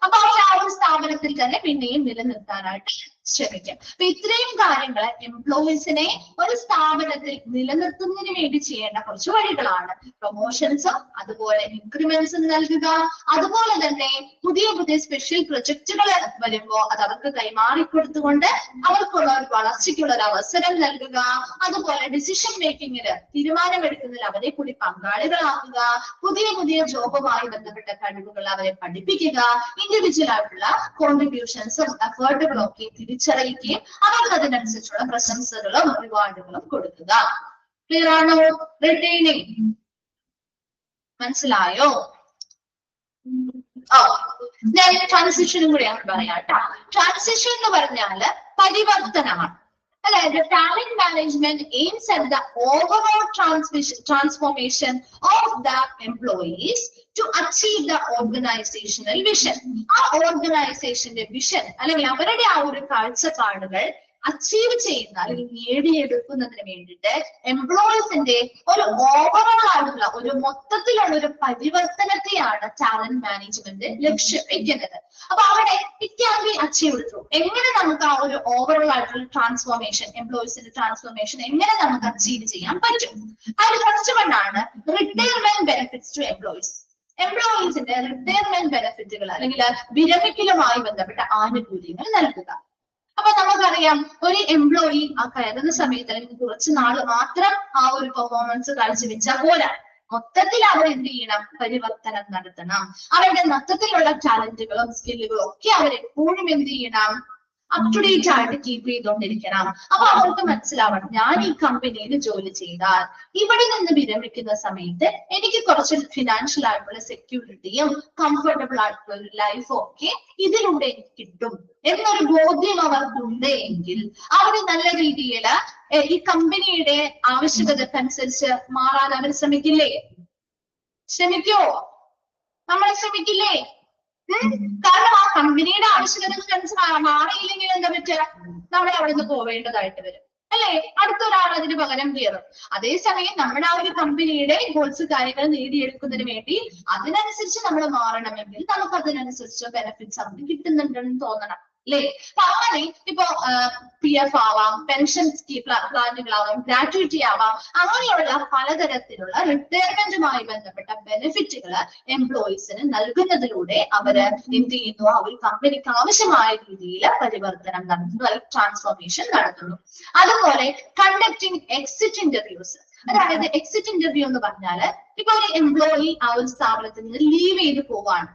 അപ്പൊ അവർ ആ ഒരു സ്ഥാപനത്തിൽ തന്നെ പിന്നെയും നിലനിർത്താനായിട്ട് ശ്രമിക്കാം. അപ്പൊ ഇത്രയും കാര്യങ്ങൾ എംപ്ലോയീസിനെ ഒരു സ്ഥാപനത്തിൽ നിലനിർത്തുന്നതിന് വേണ്ടി ചെയ്യേണ്ട കുറച്ച് വഴികളാണ്. പ്രൊമോഷൻസും അതുപോലെ ഇൻക്രിമെന്റ്സും നൽകുക, അതുപോലെ തന്നെ പുതിയ പുതിയ സ്പെഷ്യൽ പ്രൊജക്ടുകൾ വരുമ്പോ അത് അവർക്ക് കൈമാറിക്കൊടുത്തുകൊണ്ട് അവർക്കുള്ള ഒരു വളർച്ചയ്ക്കുള്ള ഒരു അവസരം നൽകുക, അതുപോലെ ഡിസിഷൻ മേക്കിങ്ങിന് തീരുമാനമെടുക്കുന്നതിൽ അവരെ കൂടി പങ്കാളികളാക്കുക, പുതിയ പുതിയ ജോബുമായി ബന്ധപ്പെട്ട കഴിവുകൾ അവരെ പഠിപ്പിക്കുക, ഇൻഡിവിജ്വൽ ആയിട്ടുള്ള കോൺട്രിബ്യൂഷൻസും എഫേർട്ടുകളും ഒക്കെ തിരിച്ചറിയിക്കുകയും അവർക്ക് അതിനനുസരിച്ചുള്ള പ്രശംസകളും റിവാർഡുകളും കൊടുക്കുക. ക്ലിയർ ആണോ? റിട്ടൈനിങ് മനസ്സിലായോ? ട്രാൻസിഷനും കൂടി ഞാൻ പറയാം കേട്ടോ. ട്രാൻസിഷൻ എന്ന് പറഞ്ഞാല് പരിവർത്തനമാണ്. അതായത് talent management aims at the overall transformation of the employees to achieve the organizational vision. ആ ഓർഗനൈസേഷന്റെ വിഷൻ അല്ലെങ്കിൽ അവരുടെ ആ ഒരു കാഴ്ചപ്പാടുകൾ അച്ചീവ് ചെയ്യുന്ന അല്ലെങ്കിൽ നേടിയെടുക്കുന്നതിന് വേണ്ടിയിട്ട് എംപ്ലോയീസിന്റെ ഒരു ഓവറോൾ ആയിട്ടുള്ള ഒരു മൊത്തത്തിലുള്ള ഒരു പരിവർത്തനത്തെയാണ് ടാലന്റ് മാനേജ്മെന്റ് ലക്ഷ്യം വെക്കുന്നത്. അപ്പൊ അവിടെ it can be achieved through. എങ്ങനെ നമുക്ക് ആ ഒരു ഓവറോൾ ആയിട്ടുള്ള ട്രാൻസ്ഫോർമേഷൻ, എംപ്ലോയീസിന്റെ ട്രാൻസ്ഫോർമേഷൻ എങ്ങനെ നമുക്ക് അച്ചീവ് ചെയ്യാൻ പറ്റും? അതിൽ ഫസ്റ്റ് വണ്ണാണ് റിട്ടയർമെന്റ് ബെനിഫിറ്റ്സ് ടു എംപ്ലോയീസ്. എംപ്ലോയീസിന്റെ റിട്ടയർമെന്റ് ബെനിഫിറ്റുകൾ അല്ലെങ്കിൽ വിരമിക്കലുമായി ബന്ധപ്പെട്ട ആനുകൂല്യങ്ങൾ നൽകുക. അപ്പൊ നമുക്കറിയാം ഒരു എംപ്ലോയി ആ കയറുന്ന സമയത്ത് അല്ലെങ്കിൽ കുറച്ച് നാള് മാത്രം ആ ഒരു പെർഫോമൻസ് കാഴ്ചവെച്ചാൽ പോരാ, മൊത്തത്തിൽ അവർ എന്ത് ചെയ്യണം? പരിവർത്തനം നടത്തണം. അവരുടെ മൊത്തത്തിലുള്ള ടാലന്റുകളും സ്കില്ലുകളും ഒക്കെ അവരെപ്പോഴും എന്ത് ചെയ്യണം? അപ് ടു ഡേറ്റ് ആയിട്ട് കീപ്പ് ചെയ്തുകൊണ്ടിരിക്കണം. അപ്പൊ അവർക്ക് മനസ്സിലാവണം, ഞാൻ ഈ കമ്പനിയിൽ ജോലി ചെയ്താൽ ഇവിടെ നിന്ന് വിരമിക്കുന്ന സമയത്ത് എനിക്ക് കുറച്ച് ഫിനാൻഷ്യൽ ആയിട്ടുള്ള സെക്യൂരിറ്റിയും കംഫർട്ടബിൾ ആയിട്ടുള്ള ഒരു ലൈഫും ഒക്കെ ഇതിലൂടെ എനിക്ക് കിട്ടും എന്നൊരു ബോധ്യം അവർക്കുണ്ട് എങ്കിൽ അവർ നല്ല രീതിയിൽ ഈ കമ്പനിയുടെ ആവശ്യകതക്കനുസരിച്ച് മാറാൻ അവർ ശ്രമിക്കില്ലേ? ശ്രമിക്കോ? നമ്മളെ ശ്രമിക്കില്ലേ? കാരണം ആ കമ്പനിയുടെ ആവശ്യകതകൾക്കനുസരിച്ച് മാറിയില്ലെങ്കിൽ എന്താ പറ്റുക? നമ്മൾ അവിടെ നിന്ന് പോവേണ്ടതായിട്ട് വരും, അല്ലെ? അടുത്തൊരാൾ അതിന് പകരം കയറും. അതേസമയം നമ്മുടെ ആ ഒരു കമ്പനിയുടെ ഗോൾസ് കാര്യങ്ങൾ നേടിയെടുക്കുന്നതിന് വേണ്ടി അതിനനുസരിച്ച് നമ്മൾ മാറണമെങ്കിൽ നമുക്ക് അതിനനുസരിച്ച് ബെനിഫിറ്റ്സ് അവർക്ക് കിട്ടുന്നുണ്ടെന്ന് തോന്നണം, അല്ലേ? അപ്പൊ അങ്ങനെ ഇപ്പൊ PF ആവാം, പെൻഷൻ പ്ലാനുകളാവാം, ഗ്രാറ്റുവിറ്റി ആവാം, അങ്ങനെയുള്ള പലതരത്തിലുള്ള റിട്ടയർമെന്റുമായി ബന്ധപ്പെട്ട ബെനിഫിറ്റുകൾ എംപ്ലോയീസിന് നൽകുന്നതിലൂടെ അവര് എന്ത് ചെയ്യുന്നു? ആ ഒരു കമ്പനിക്ക് ആവശ്യമായ രീതിയിൽ പരിവർത്തനം നടത്തുന്നു, അല്ലെങ്കിൽ ട്രാൻസ്ഫോർമേഷൻ നടത്തുന്നു. അതുപോലെ കണ്ടക്ടിങ് എക്സിറ്റ് ഇന്റർവ്യൂസ്. അതായത് എക്സിറ്റ് ഇന്റർവ്യൂ എന്ന് പറഞ്ഞാല് ഇപ്പൊ ഒരു എംപ്ലോയി ആ ഒരു സ്ഥാപനത്തിൽ നിന്ന് ലീവ് ചെയ്ത് പോവാണ്,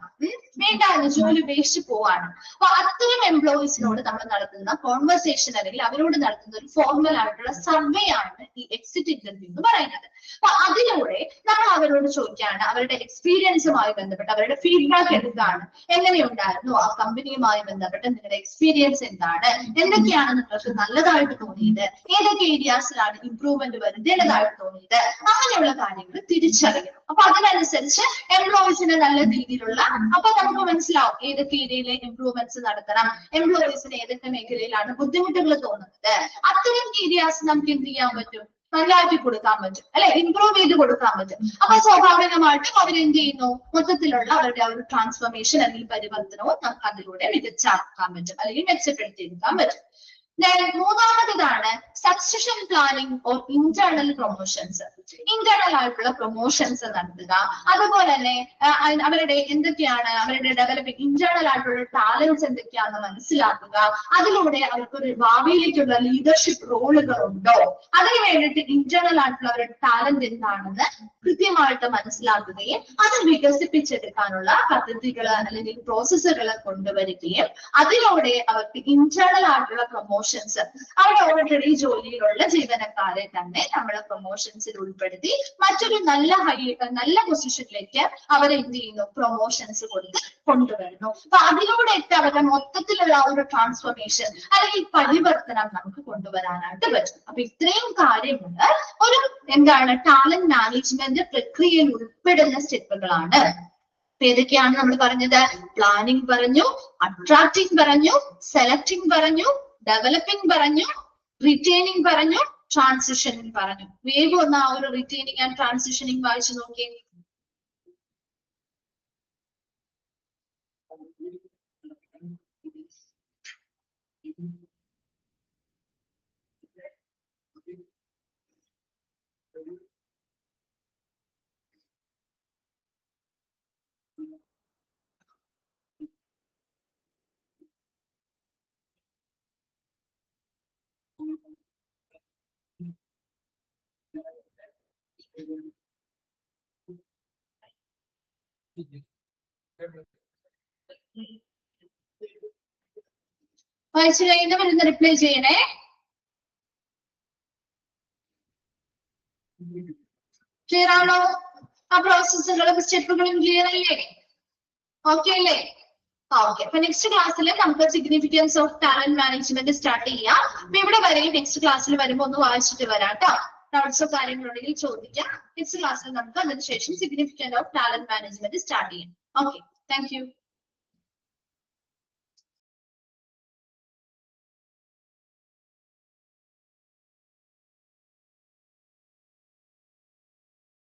വേണ്ട ജോലി ഉപേക്ഷിച്ച് പോവാണ്. അപ്പൊ അത്തരം എംപ്ലോയീസിനോട് നമ്മൾ നടത്തുന്ന കോൺവെർസേഷൻ അല്ലെങ്കിൽ അവരോട് നടത്തുന്ന ഒരു ഫോർമൽ ആയിട്ടുള്ള സർവേ ആണ് ഈ എക്സിറ്റ് ഇന്റർവ്യൂ എന്ന് പറയുന്നത്. അപ്പൊ അതിലൂടെ നമ്മൾ അവരോട് ചോദിക്കുകയാണ് അവരുടെ എക്സ്പീരിയൻസുമായി ബന്ധപ്പെട്ട് അവരുടെ ഫീഡ്ബാക്ക് എടുക്കുകയാണ്. എങ്ങനെയുണ്ടായിരുന്നു ആ കമ്പനിയുമായി ബന്ധപ്പെട്ട് നിങ്ങളുടെ എക്സ്പീരിയൻസ് എന്താണ്, എന്തൊക്കെയാണ് നിങ്ങൾക്ക് നല്ലതായിട്ട് തോന്നിയത്, ഏതൊക്കെ ഏരിയാസിലാണ് ഇംപ്രൂവ്മെന്റ് വരുത്തേണ്ടതായിട്ട് തോന്നിയത്, അങ്ങനെയുള്ള കാര്യങ്ങൾ തിരിച്ചറിയണം. അപ്പൊ അതിനനുസരിച്ച് എംപ്ലോയീസിന് നല്ല രീതിയിലുള്ള അപ്പൊ നമുക്ക് മനസ്സിലാവും ഏതൊക്കെ ഏരിയയിലെ ഇംപ്രൂവ്മെന്റ്സ് നടത്തണം, എംപ്ലോയീസിന് ഏതൊക്കെ മേഖലയിലാണ് ബുദ്ധിമുട്ടുകൾ തോന്നുന്നത്. അത്തരം ഏരിയാസ് നമുക്ക് എന്ത് ചെയ്യാൻ പറ്റും, നല്ലതാക്കി കൊടുക്കാൻ പറ്റും, അല്ലെ, ഇംപ്രൂവ് ചെയ്ത് കൊടുക്കാൻ പറ്റും. അപ്പൊ സ്വാഭാവികമായിട്ടും അവരെന്ത് ചെയ്യുന്നു, മൊത്തത്തിലുള്ള അവരുടെ ആ ഒരു ട്രാൻസ്ഫോർമേഷൻ അല്ലെങ്കിൽ പരിവർത്തനവും നമുക്ക് അതിലൂടെ മികച്ചാക്കാൻ പറ്റും അല്ലെങ്കിൽ മെച്ചപ്പെടുത്തിയെടുക്കാൻ പറ്റും. മൂന്നാമത്തേതാണ് succession planning or internal promotions. Internal ആയിട്ടുള്ള പ്രൊമോഷൻസ് നടത്തുക, അതുപോലെ തന്നെ അവരുടെ എന്തൊക്കെയാണ് അവരുടെ ഡെവലപ്പിംഗ് ഇന്റേണൽ ആയിട്ടുള്ള ടാലൻസ് എന്തൊക്കെയാണെന്ന് മനസ്സിലാക്കുക. അതിലൂടെ അവർക്കൊരു ഭാവിയിലേക്കുള്ള ലീഡർഷിപ്പ് റോളുകൾ ഉണ്ടോ, അതിന് വേണ്ടിയിട്ട് ഇന്റേണൽ ആയിട്ടുള്ള അവരുടെ ടാലന്റ് എന്താണെന്ന് കൃത്യമായിട്ട് മനസ്സിലാക്കുകയും അത് വികസിപ്പിച്ചെടുക്കാനുള്ള പദ്ധതികൾ അല്ലെങ്കിൽ പ്രോസസ്സുകൾ കൊണ്ടുവരികയും അതിലൂടെ അവർക്ക് ഇന്റേണൽ ആയിട്ടുള്ള പ്രൊമോഷൻസ് അവിടെ ഓൾറെഡി ജോലിയിലുള്ള ജീവനക്കാരെ തന്നെ നമ്മൾ പ്രൊമോഷൻസിൽ ഉൾപ്പെടുത്തി മറ്റൊരു നല്ല പൊസിഷനിലേക്ക് അവരെ എന്ത് ചെയ്യുന്നു, പ്രൊമോഷൻസ് കൊണ്ടുവരുന്നു. അപ്പൊ അതിലൂടെയൊക്കെ അവരുടെ മൊത്തത്തിലുള്ള ഒരു ട്രാൻസ്ഫോർമേഷൻ അല്ലെങ്കിൽ പരിവർത്തനം നമുക്ക് കൊണ്ടുവരാനായിട്ട് പറ്റും. അപ്പൊ ഇത്രയും കാര്യങ്ങൾ ഒരു എന്താണ് ടാലന്റ് മാനേജ്മെന്റ് പ്രക്രിയയിൽ ഉൾപ്പെടുന്ന സ്റ്റെപ്പുകളാണ്. ഏതൊക്കെയാണ് നമ്മൾ പറഞ്ഞത്, പ്ലാനിങ് പറഞ്ഞു, അട്രാക്ടിങ് പറഞ്ഞു, സെലക്ടിങ് പറഞ്ഞു, ഡെവലപ്പിംഗ് പറഞ്ഞു, റിറ്റൈനിങ് പറഞ്ഞു, ട്രാൻസിഷനിങ് പറഞ്ഞു. വേഗം ഒന്ന് ആ ഒരു റിറ്റൈനിങ് ആൻഡ് ട്രാൻസിഷനിങ് വായിച്ചു നോക്കിയേ. വായിച്ചു കഴിയുന്നവരൊന്ന് റിപ്ലൈ ചെയ്യണേ. ക്ലിയർ ആണോ? ആ പ്രോസസ്സുകളും സ്റ്റെപ്പുകളും ക്ലിയർ അല്ലേ? ഓക്കെ അല്ലേ? ഓക്കെ. അപ്പൊ നെക്സ്റ്റ് ക്ലാസ്സിൽ നമുക്ക് significance of talent management start ചെയ്യാം. അപ്പൊ ഇവിടെ വരെയും നെക്സ്റ്റ് ക്ലാസ്സിൽ വരുമ്പോൾ ഒന്ന് വായിച്ചിട്ട് വരാം കേട്ടോ. ഡൗട്ട്സോ കാര്യങ്ങളുണ്ടെങ്കിൽ ചോദിക്കാം. നെക്സ്റ്റ് ക്ലാസ്സിൽ നമുക്ക് അതിനുശേഷം significance of talent management start ചെയ്യാം. Okay, thank U.